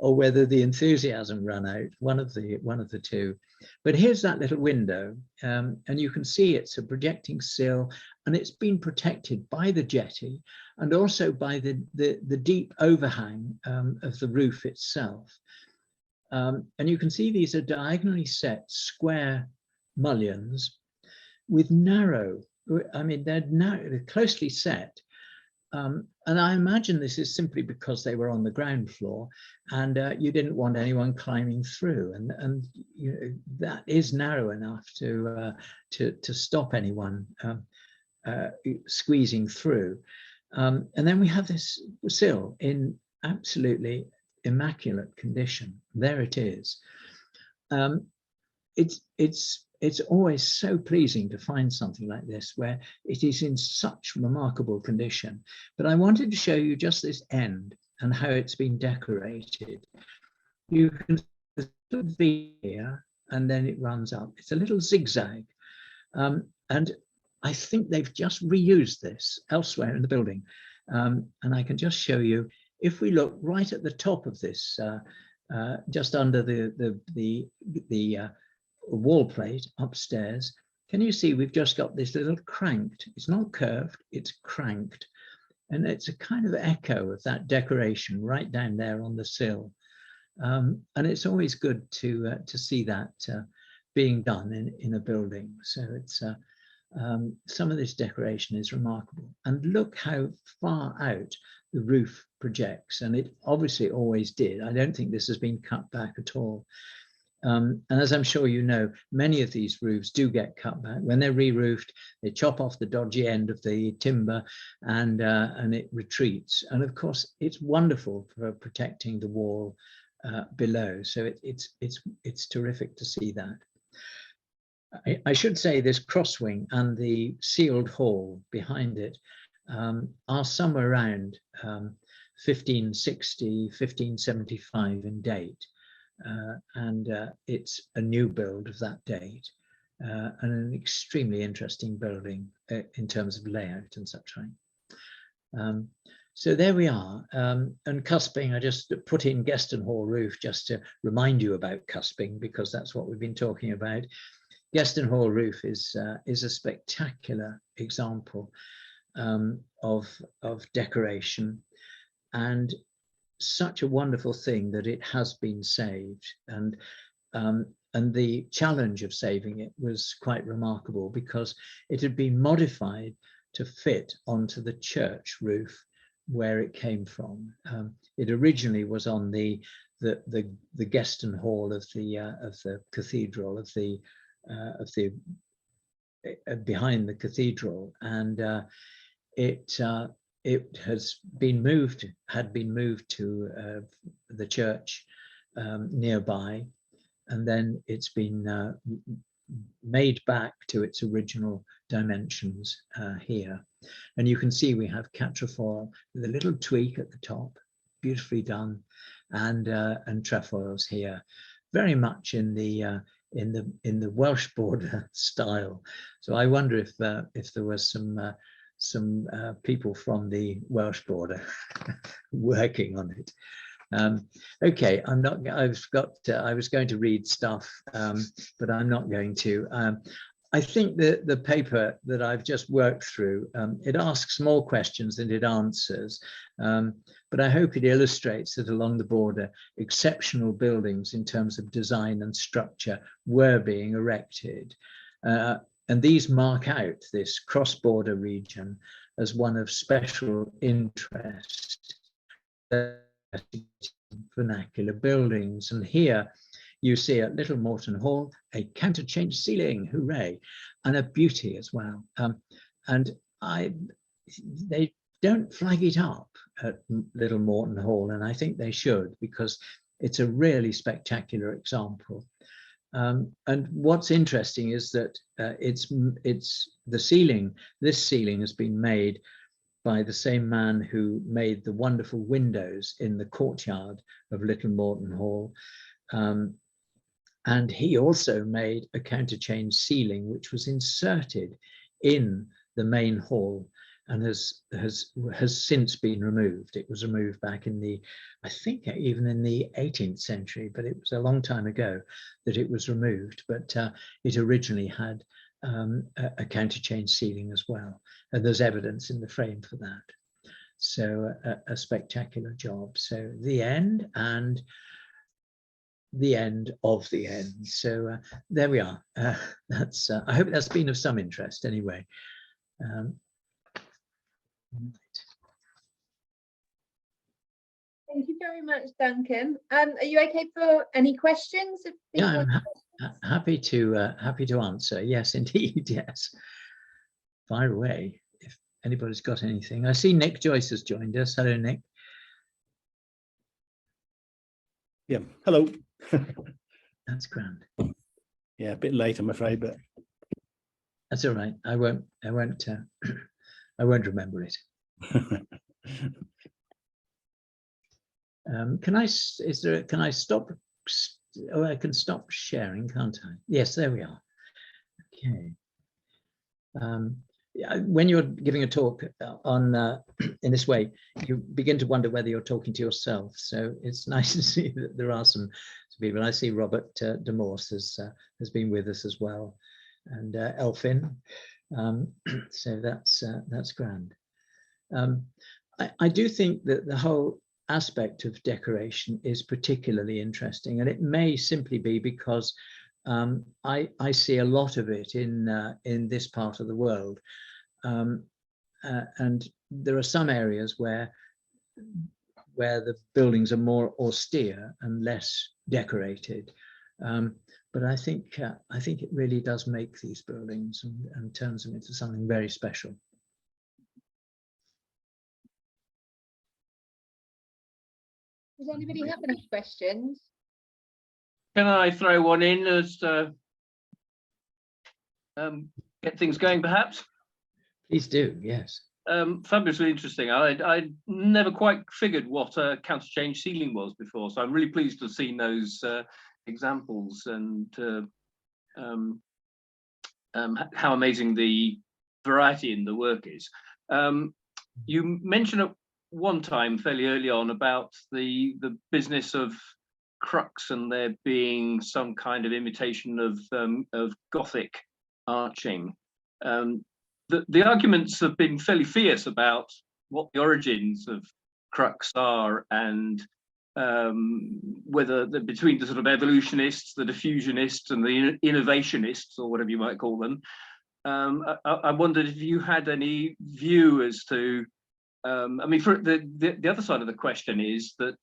or whether the enthusiasm ran out, one of the two. But here's that little window, and you can see it's a projecting sill, and it's been protected by the jetty and also by the deep overhang of the roof itself. And you can see these are diagonally set square mullions with narrow, I mean, they're closely set. And I imagine this is simply because they were on the ground floor and you didn't want anyone climbing through. And you know, that is narrow enough to stop anyone squeezing through. And then we have this sill in absolutely immaculate condition. There it is. It's always so pleasing to find something like this where it is in such remarkable condition. But I wanted to show you just this end and how it's been decorated. You can see the V here and then it runs up. It's a little zigzag. And I think they've just reused this elsewhere in the building. And I can just show you, if we look right at the top of this, just under the wall plate upstairs, can you see we've just got this little cranked, it's not curved, it's cranked, and it's a kind of echo of that decoration right down there on the sill. And it's always good to see that being done in a building. So it's some of this decoration is remarkable, and look how far out the roof projects, and it obviously always did. I don't think this has been cut back at all. And as I'm sure you know, many of these roofs do get cut back. When they're re-roofed, they chop off the dodgy end of the timber and it retreats. And of course, it's wonderful for protecting the wall below. So it's terrific to see that. I should say this cross wing and the sealed hall behind it are somewhere around 1560, 1575 in date. And it's a new build of that date and an extremely interesting building in terms of layout and such like. So there we are. And cusping, I just put in Gueston Hall roof just to remind you about cusping, because that's what we've been talking about. Gueston Hall roof is a spectacular example of decoration, and such a wonderful thing that it has been saved, and the challenge of saving it was quite remarkable, because it had been modified to fit onto the church roof where it came from. It originally was on the Gueston Hall of the cathedral, of the behind the cathedral, and it had been moved to the church nearby, and then it's been made back to its original dimensions here. And you can see we have quatrefoil with a little tweak at the top, beautifully done, and trefoils here, very much in the Welsh Border style. So I wonder if there was some people from the Welsh Border working on it. Okay, I'm not. I've got. I was going to read stuff, but I'm not going to. I think that the paper that I've just worked through, it asks more questions than it answers, but I hope it illustrates that along the border, exceptional buildings in terms of design and structure were being erected. And these mark out this cross-border region as one of special interest, vernacular buildings. And here you see at Little Morton Hall a counterchange ceiling, hooray, and a beauty as well. And they don't flag it up at Little Morton Hall, and I think they should, because it's a really spectacular example. And what's interesting is that it's the ceiling. This ceiling has been made by the same man who made the wonderful windows in the courtyard of Little Morton Hall. And he also made a counterchange ceiling, which was inserted in the main hall and has since been removed. It was removed back in the, I think even in the 18th century, but it was a long time ago that it was removed. But it originally had a counterchange ceiling as well. And there's evidence in the frame for that. So a spectacular job. So the end and the end of the end. So there we are. That's I hope that's been of some interest anyway. Thank you very much, Duncan. Are you okay for any questions? Yeah, I'm happy to answer. Yes, indeed. Yes. Fire away if anybody's got anything. I see Nick Joyce has joined us. Hello, Nick. Yeah. Hello. That's grand. Yeah, a bit late, I'm afraid, but that's all right. I won't I won't remember it. Can I stop? Oh, I can stop sharing, can't I? Yes, there we are. Okay. When you're giving a talk on in this way, you begin to wonder whether you're talking to yourself. So it's nice to see that there are some people. I see Robert de Morse has been with us as well, and Elfin. So that's grand. I do think that the whole aspect of decoration is particularly interesting, and it may simply be because I see a lot of it in this part of the world, and there are some areas where the buildings are more austere and less decorated, but I think it really does make these buildings and turns them into something very special. Does anybody have any questions? Can I throw one in as get things going, perhaps? Please do, yes. Fabulously interesting. I never quite figured what a counterchange ceiling was before, so I'm really pleased to have seen those examples and how amazing the variety in the work is. You mentioned at one time fairly early on about the business of Crucks and there being some kind of imitation of Gothic arching. The arguments have been fairly fierce about what the origins of Crucks are and whether between the sort of evolutionists, the diffusionists, and the innovationists, or whatever you might call them. I wondered if you had any view as to. I mean, for the other side of the question is that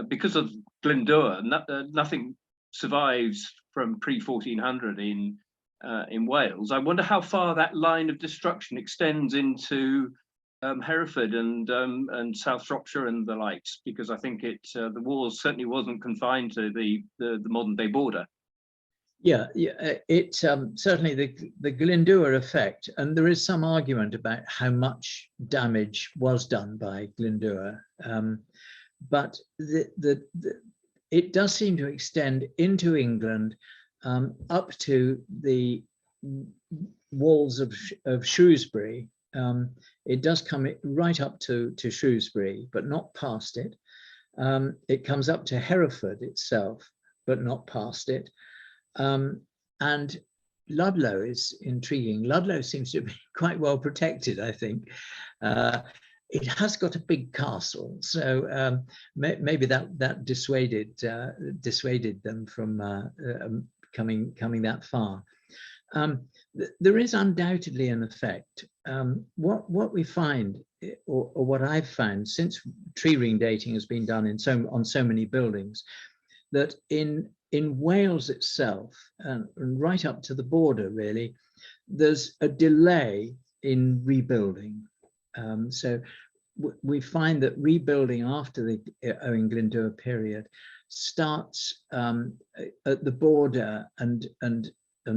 because of Glyndŵr, nothing survives from pre-1400 in Wales. I wonder how far that line of destruction extends into Hereford and South Shropshire and the likes, because I think the wars certainly wasn't confined to the modern day border. Yeah, it certainly the Glyndŵr effect, and there is some argument about how much damage was done by Glyndŵr, but it does seem to extend into England up to the walls of Shrewsbury. It does come right up to Shrewsbury, but not past it. It comes up to Hereford itself, but not past it. And Ludlow is intriguing. Ludlow seems to be quite well protected, I think. It has got a big castle, so maybe that dissuaded them from coming that far. There is undoubtedly an effect. What we find, or what I've found since tree ring dating has been done on so many buildings, that in Wales itself, and right up to the border really, there's a delay in rebuilding. So we find that rebuilding after the Owen Glyndŵr period starts at the border and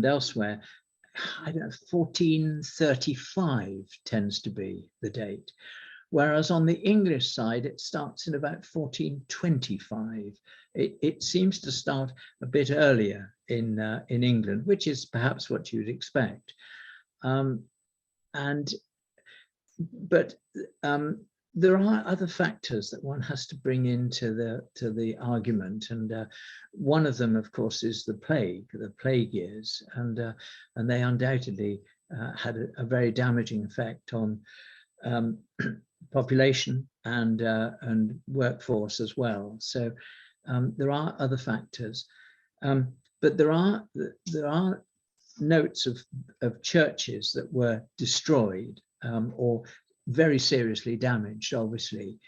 elsewhere. I don't know, 1435 tends to be the date, whereas on the English side it starts in about 1425. It seems to start a bit earlier in England, which is perhaps what you'd expect. But there are other factors that one has to bring into the argument, and one of them, of course, is the plague years, and they undoubtedly had a very damaging effect on population and workforce as well. So there are other factors, but there are notes of churches that were destroyed or very seriously damaged. Obviously,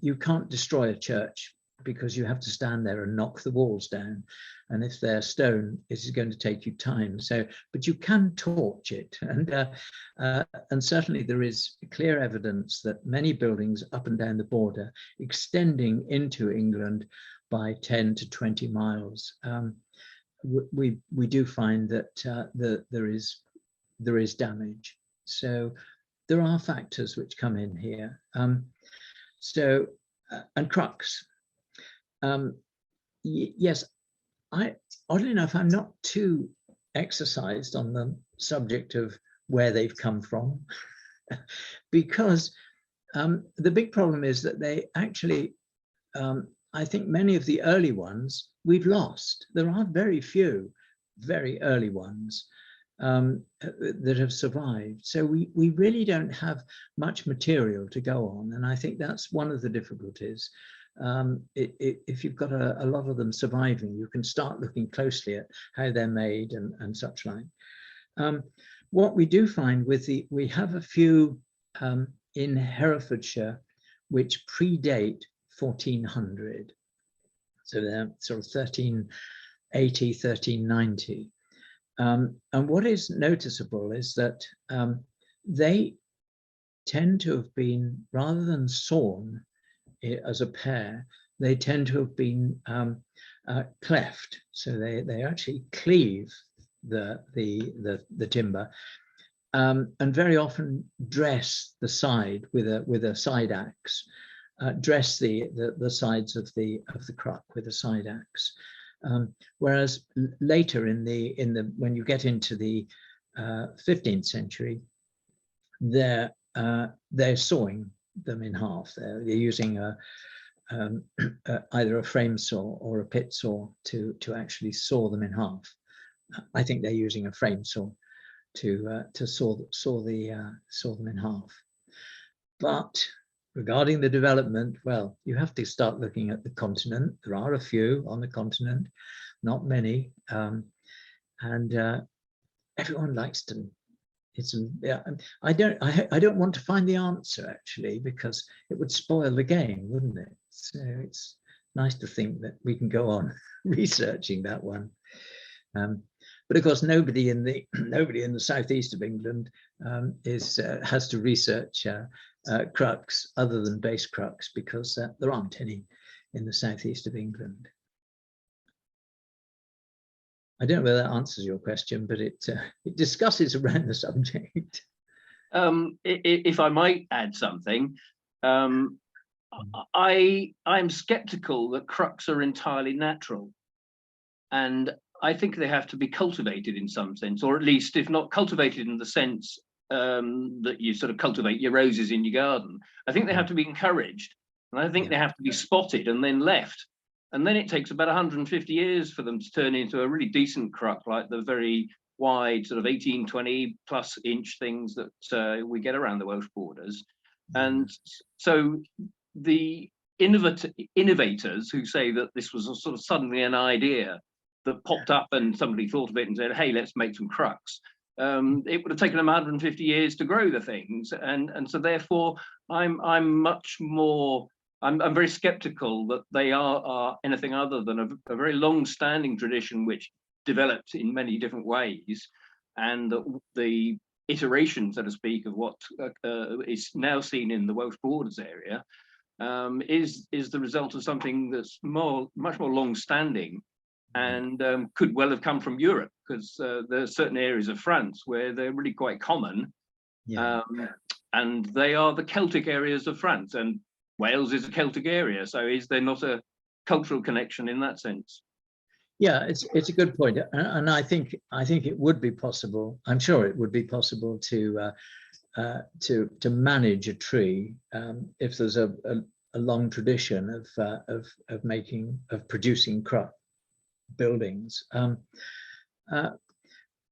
you can't destroy a church because you have to stand there and knock the walls down, and if they're stone, it is going to take you time. So, but you can torch it, and certainly there is clear evidence that many buildings up and down the border, extending into England by 10 to 20 miles, we do find that there is damage. So there are factors which come in here. And Crucks. Yes, oddly enough, I'm not too exercised on the subject of where they've come from, because the big problem is that they actually, I think many of the early ones we've lost. There are very few very early ones that have survived. So we really don't have much material to go on. And I think that's one of the difficulties. If you've got a lot of them surviving, you can start looking closely at how they're made and such like. What we do find we have a few in Herefordshire which predate 1400. So they're sort of 1380, 1390. And what is noticeable is that they tend to have been, rather than sawn as a pair, they tend to have been cleft. So they actually cleave the timber, and very often dress the side with a side axe. Dress the sides of the cruck with a side axe. Whereas later when you get into the 15th century, they're sawing them in half. They're using either a frame saw or a pit saw to actually saw them in half. I think they're using a frame saw to saw them in half. But regarding the development, well, you have to start looking at the continent. There are a few on the continent, not many, and everyone likes to. I don't want to find the answer actually, because it would spoil the game, wouldn't it? So it's nice to think that we can go on researching that one. But of course, nobody in the southeast of England has to research Crucks other than base Crucks, because there aren't any in the southeast of England. I don't know whether that answers your question, but it discusses around the subject. If I might add something, I'm sceptical that Crucks are entirely natural, and I think they have to be cultivated in some sense, or at least, if not cultivated in the sense that you sort of cultivate your roses in your garden, I think they have to be encouraged, and I think they have to be spotted and then left. And then it takes about 150 years for them to turn into a really decent Cruck, like the very wide sort of 18, 20 plus inch things that we get around the Welsh borders. And so the innovators who say that this was a sort of suddenly an idea that popped up and somebody thought of it and said, hey, let's make some Crucks. It would have taken them 150 years to grow the things. And so therefore I'm much more, I'm very skeptical that they are anything other than a very long-standing tradition which developed in many different ways, and the iteration, so to speak, of what is now seen in the Welsh Borders area is the result of something that's much more long-standing, and could well have come from Europe, because there are certain areas of France where they're really quite common, and they are the Celtic areas of France, and Wales is a Celtic area, so is there not a cultural connection in that sense? Yeah, it's a good point, and I think it would be possible. I'm sure it would be possible to manage a tree if there's a long tradition of producing Cruck buildings.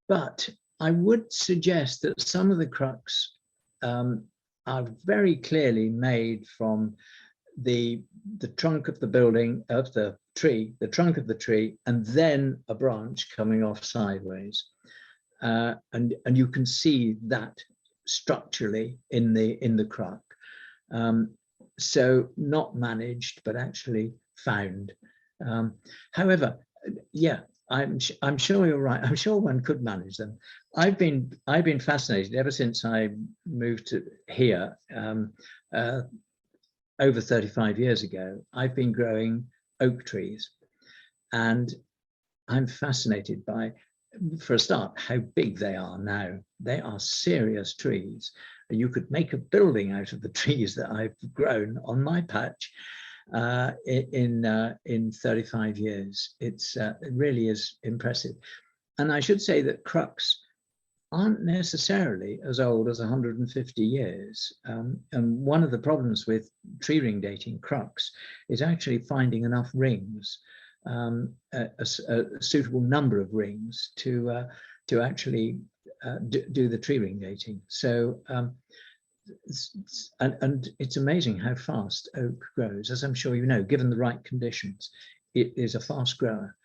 But I would suggest that some of the Crucks are very clearly made from the trunk of the building, of the tree, the trunk of the tree, and then a branch coming off sideways, and you can see that structurally in the Cruck. So not managed, but actually found. However, yeah, I'm sure you're right. I'm sure one could manage them. I've been fascinated ever since I moved to here over 35 years ago. I've been growing oak trees, and I'm fascinated by, for a start, how big they are now. They are serious trees. You could make a building out of the trees that I've grown on my patch in 35 years. It really is impressive. And I should say that Crucks aren't necessarily as old as 150 years. And one of the problems with tree ring dating Crucks is actually finding enough rings, a suitable number of rings to actually do the tree ring dating. So, and it's amazing how fast oak grows, as I'm sure you know, given the right conditions. It is a fast grower.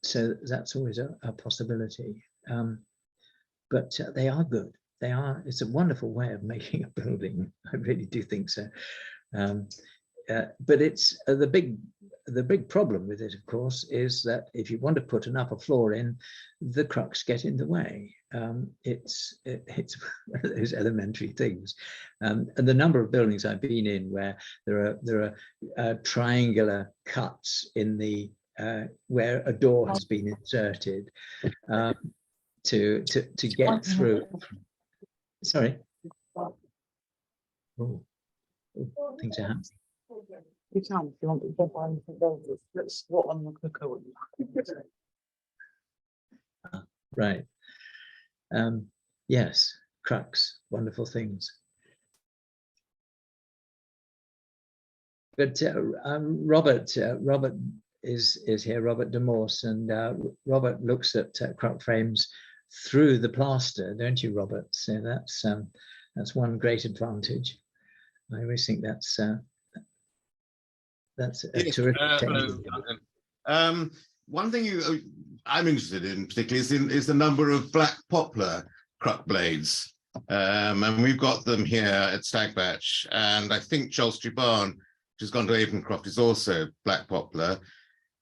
So that's always a possibility. But they are good. It's a wonderful way of making a building. I really do think so. But it's the big problem with it, of course, is that if you want to put an upper floor in, the Crucks get in the way. It's one of those elementary things. And the number of buildings I've been in where there are triangular cuts in the where a door has been inserted to get through. Sorry. Oh, things are happening. You can if you want to get by anything else. Let's squat on the cooker. Right. Yes, Crucks, wonderful things. But Robert is here, Robert de Morse, and Robert looks at Cruck frames through the plaster, don't you, Robert? So that's one great advantage. I always think that's a terrific technique. Hello. One thing I'm interested in particularly is the number of black poplar Cruck blades, and we've got them here at Stagbatch, and I think Cholstry Barn, which has gone to Avencroft, is also black poplar,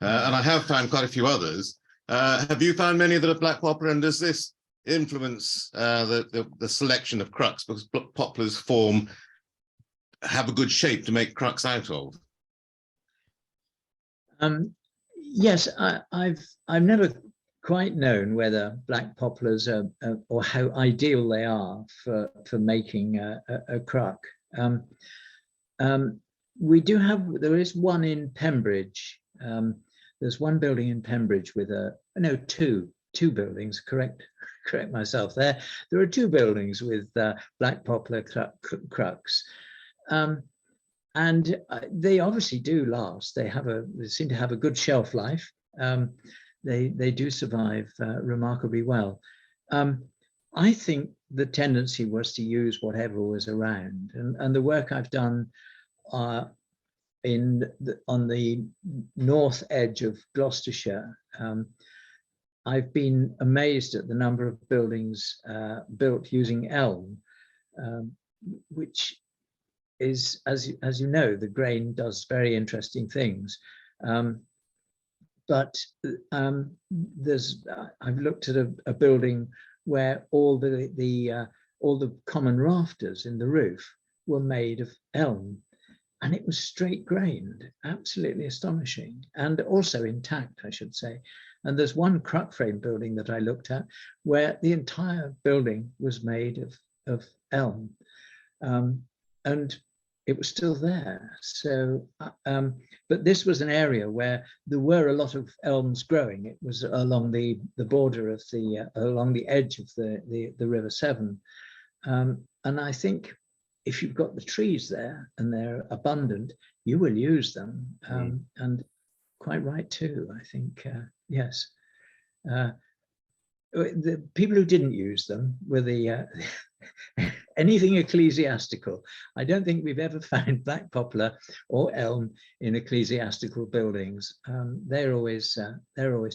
and I have found quite a few others. Have you found many that are black poplar, and does this influence the selection of crux, because poplars have a good shape to make crux out of? Yes, I've never quite known whether black poplars are, or how ideal they are for making a cruck. We do have, there is one in Pembridge. There's one building in Pembridge with two buildings, correct myself there. There are two buildings with black poplar crux. And they obviously do last. They seem to have a good shelf life. They do survive remarkably well. I think the tendency was to use whatever was around, and the work I've done on the north edge of Gloucestershire, I've been amazed at the number of buildings built using elm, which is, as you know, the grain does very interesting things. But I've looked at a building where all the common rafters in the roof were made of elm, and it was straight grained, absolutely astonishing, and also intact, I should say. And there's one cruck frame building that I looked at where the entire building was made of elm, and it was still there. So, but this was an area where there were a lot of elms growing. It was along the border of along the edge of the River Severn. And I think if you've got the trees there and they're abundant, you will use them. And quite right too, I think, yes. The people who didn't use them were the anything ecclesiastical. I don't think we've ever found black poplar or elm in ecclesiastical buildings. They're always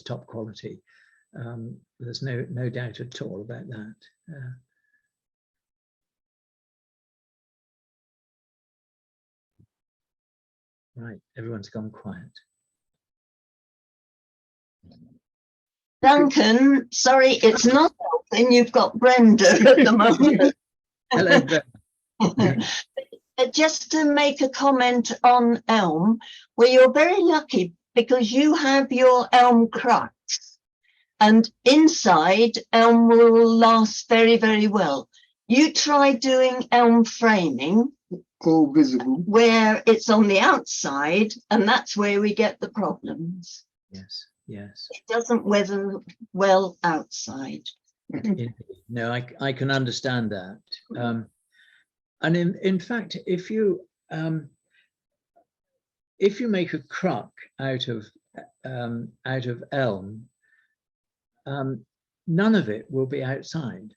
top quality. There's no doubt at all about that. Right, everyone's gone quiet. Duncan, sorry, it's not helping. You've got Brenda at the moment. Hello, Brenda. Just to make a comment on elm, well, you're very lucky because you have your elm crux, and inside elm will last very, very well. You try doing elm framing, all visible, where it's on the outside, and that's where we get the problems. Yes, yes. It doesn't weather well outside. No, I can understand that. And in fact, if you make a cruck out of elm, none of it will be outside.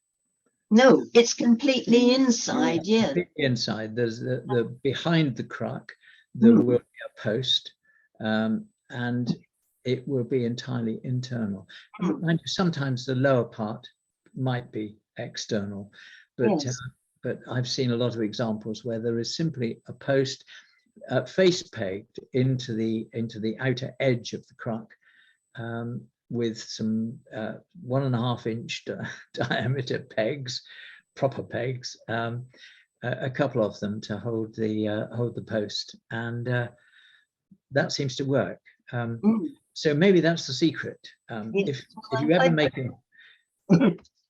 No, it's completely inside. Yeah, completely inside. There's the behind the cruck, there will be a post, and it will be entirely internal. And sometimes the lower part might be external, but yes. But I've seen a lot of examples where there is simply a post face pegged into the outer edge of the cruck, with some 1.5 inch diameter pegs, proper pegs, a couple of them to hold the post, and that seems to work. So maybe that's the secret. If you ever make it.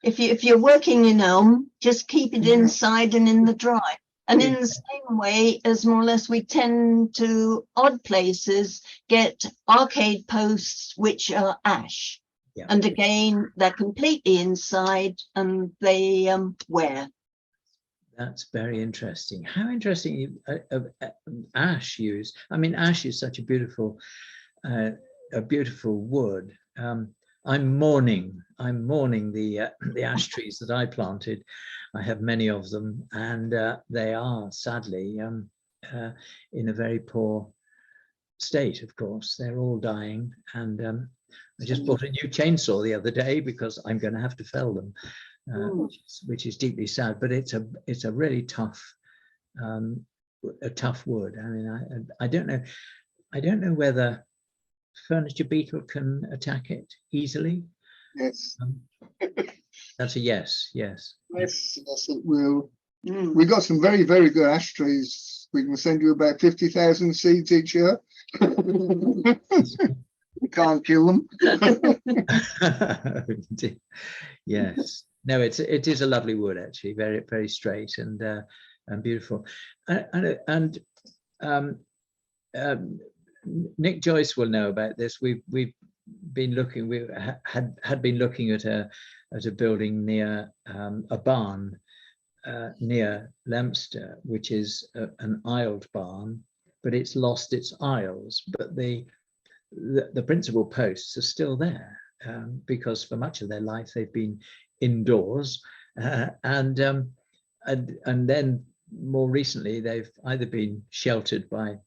If you're working in elm, just keep it inside and in the dry. And in the same way as more or less we tend to odd places get arcade posts which are ash. Yeah. And again, they're completely inside and they wear. That's very interesting. How interesting ash used. I mean, ash is such a beautiful wood. I'm mourning the ash trees that I planted. I have many of them, and they are sadly in a very poor state. Of course, they're all dying, and I just bought a new chainsaw the other day because I'm going to have to fell them, which is deeply sad. But it's a really tough wood. I mean, I don't know whether furniture beetle can attack it easily. Yes, That's a yes. Yes. yes, it will. Mm. We got some very, very good ash trees. We can send you about 50,000 seeds each year. We can't kill them. Yes. No, it is a lovely wood, actually, very, very straight and beautiful. And Nick Joyce will know about this. We've been looking. We had been looking at a building near a barn near Leominster, which is an aisled barn, but it's lost its aisles. But the principal posts are still there because for much of their life they've been indoors, and then more recently they've either been sheltered by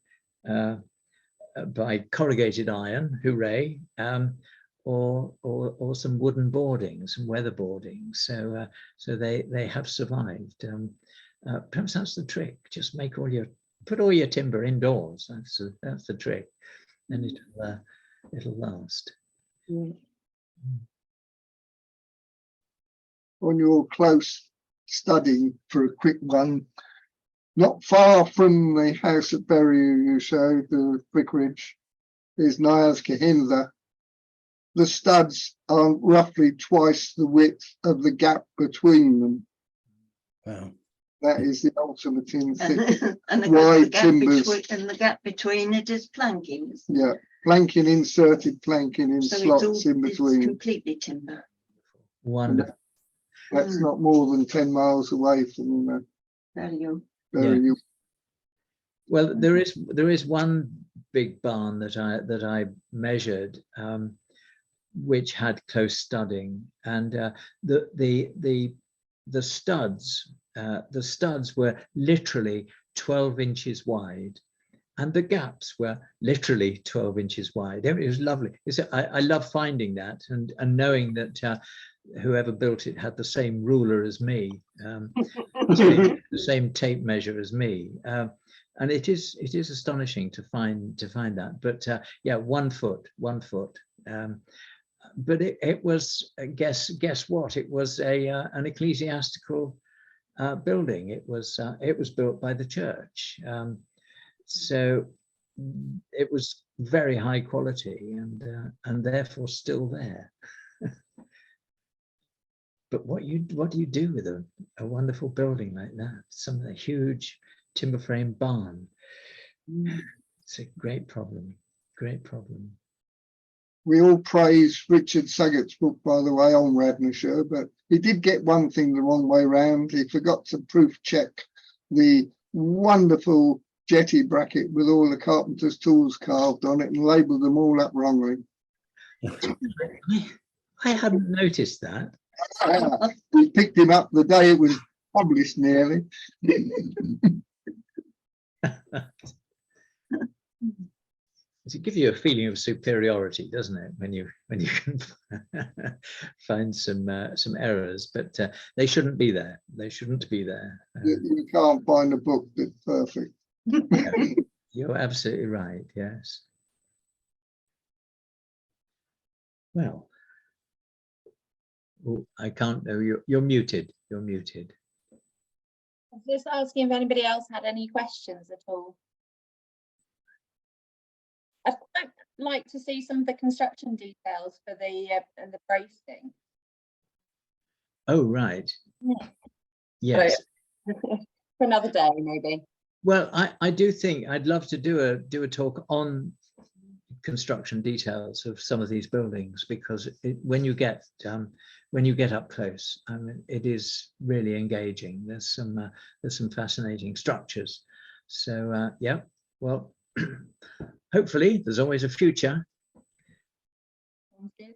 corrugated iron, hooray, or some wooden boarding, some weather boarding. So they have survived. Perhaps that's the trick. Just put all your timber indoors. That's the trick, and it'll last. On your close study for a quick one, not far from the house at Bury you showed, the vicarage, is Niles Cahinza. The studs are roughly twice the width of the gap between them. Wow. That is the ultimate in thick, And the wide gap timbers. and the gap between it is planking. Isn't it? Yeah, planking, inserted planking in So slots in it's between. completely timber. Wonderful. That's not more than 10 miles away from Very Bury you. Well, there is one big barn that I measured, which had close studding, and the studs were literally 12 inches wide, and the gaps were literally 12 inches wide. It was lovely. I love finding that and knowing that whoever built it had the same ruler as me, the same tape measure as me. And it is astonishing to find that. But yeah, 1 foot. But it was, guess what? It was an ecclesiastical building. It was built by the church, so it was very high quality and therefore still there. But what do you do with a wonderful building like that? Some of the huge timber frame barn. It's a great problem. Great problem. We all praise Richard Suggett's book, by the way, on Radnorshire, but he did get one thing the wrong way round. He forgot to proof check the wonderful jetty bracket with all the carpenter's tools carved on it and labelled them all up wrongly. I hadn't noticed that. We picked him up the day it was published nearly. It gives you a feeling of superiority, doesn't it, when you can find some errors, but they shouldn't be there. They shouldn't be there. You can't find a book that's perfect. You're absolutely right. Yes. Well, oh, I can't know. You're muted. You're muted. I was just asking if anybody else had any questions at all. I'd quite like to see some of the construction details for the bracing. Oh, right. Yeah. Yes. For another day, maybe. Well, I do think I'd love to do a talk on construction details of some of these buildings, because when you get up close, I mean, it is really engaging. There's some fascinating structures. So yeah, well, hopefully there's always a future. Sounds good.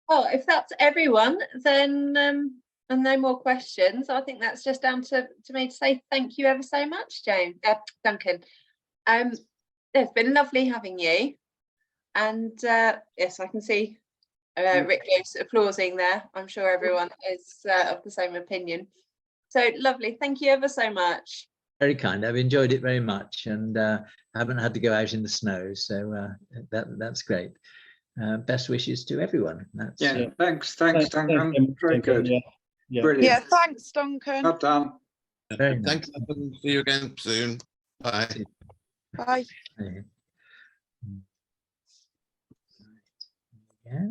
Well, if that's everyone, then and no more questions, I think that's just down to me to say thank you ever so much, Duncan. It's been lovely having you, and yes, I can see Rick Lewis applauding there. I'm sure everyone is of the same opinion. So lovely, thank you ever so much. Very kind. I've enjoyed it very much, and haven't had to go out in the snow, so that's great. best wishes to everyone. That's Yeah, thanks, Duncan. Very good. Yeah. Brilliant. Yeah, thanks, Duncan. Well done. very nice. Thanks. See you again soon. Bye. Bye. Yeah.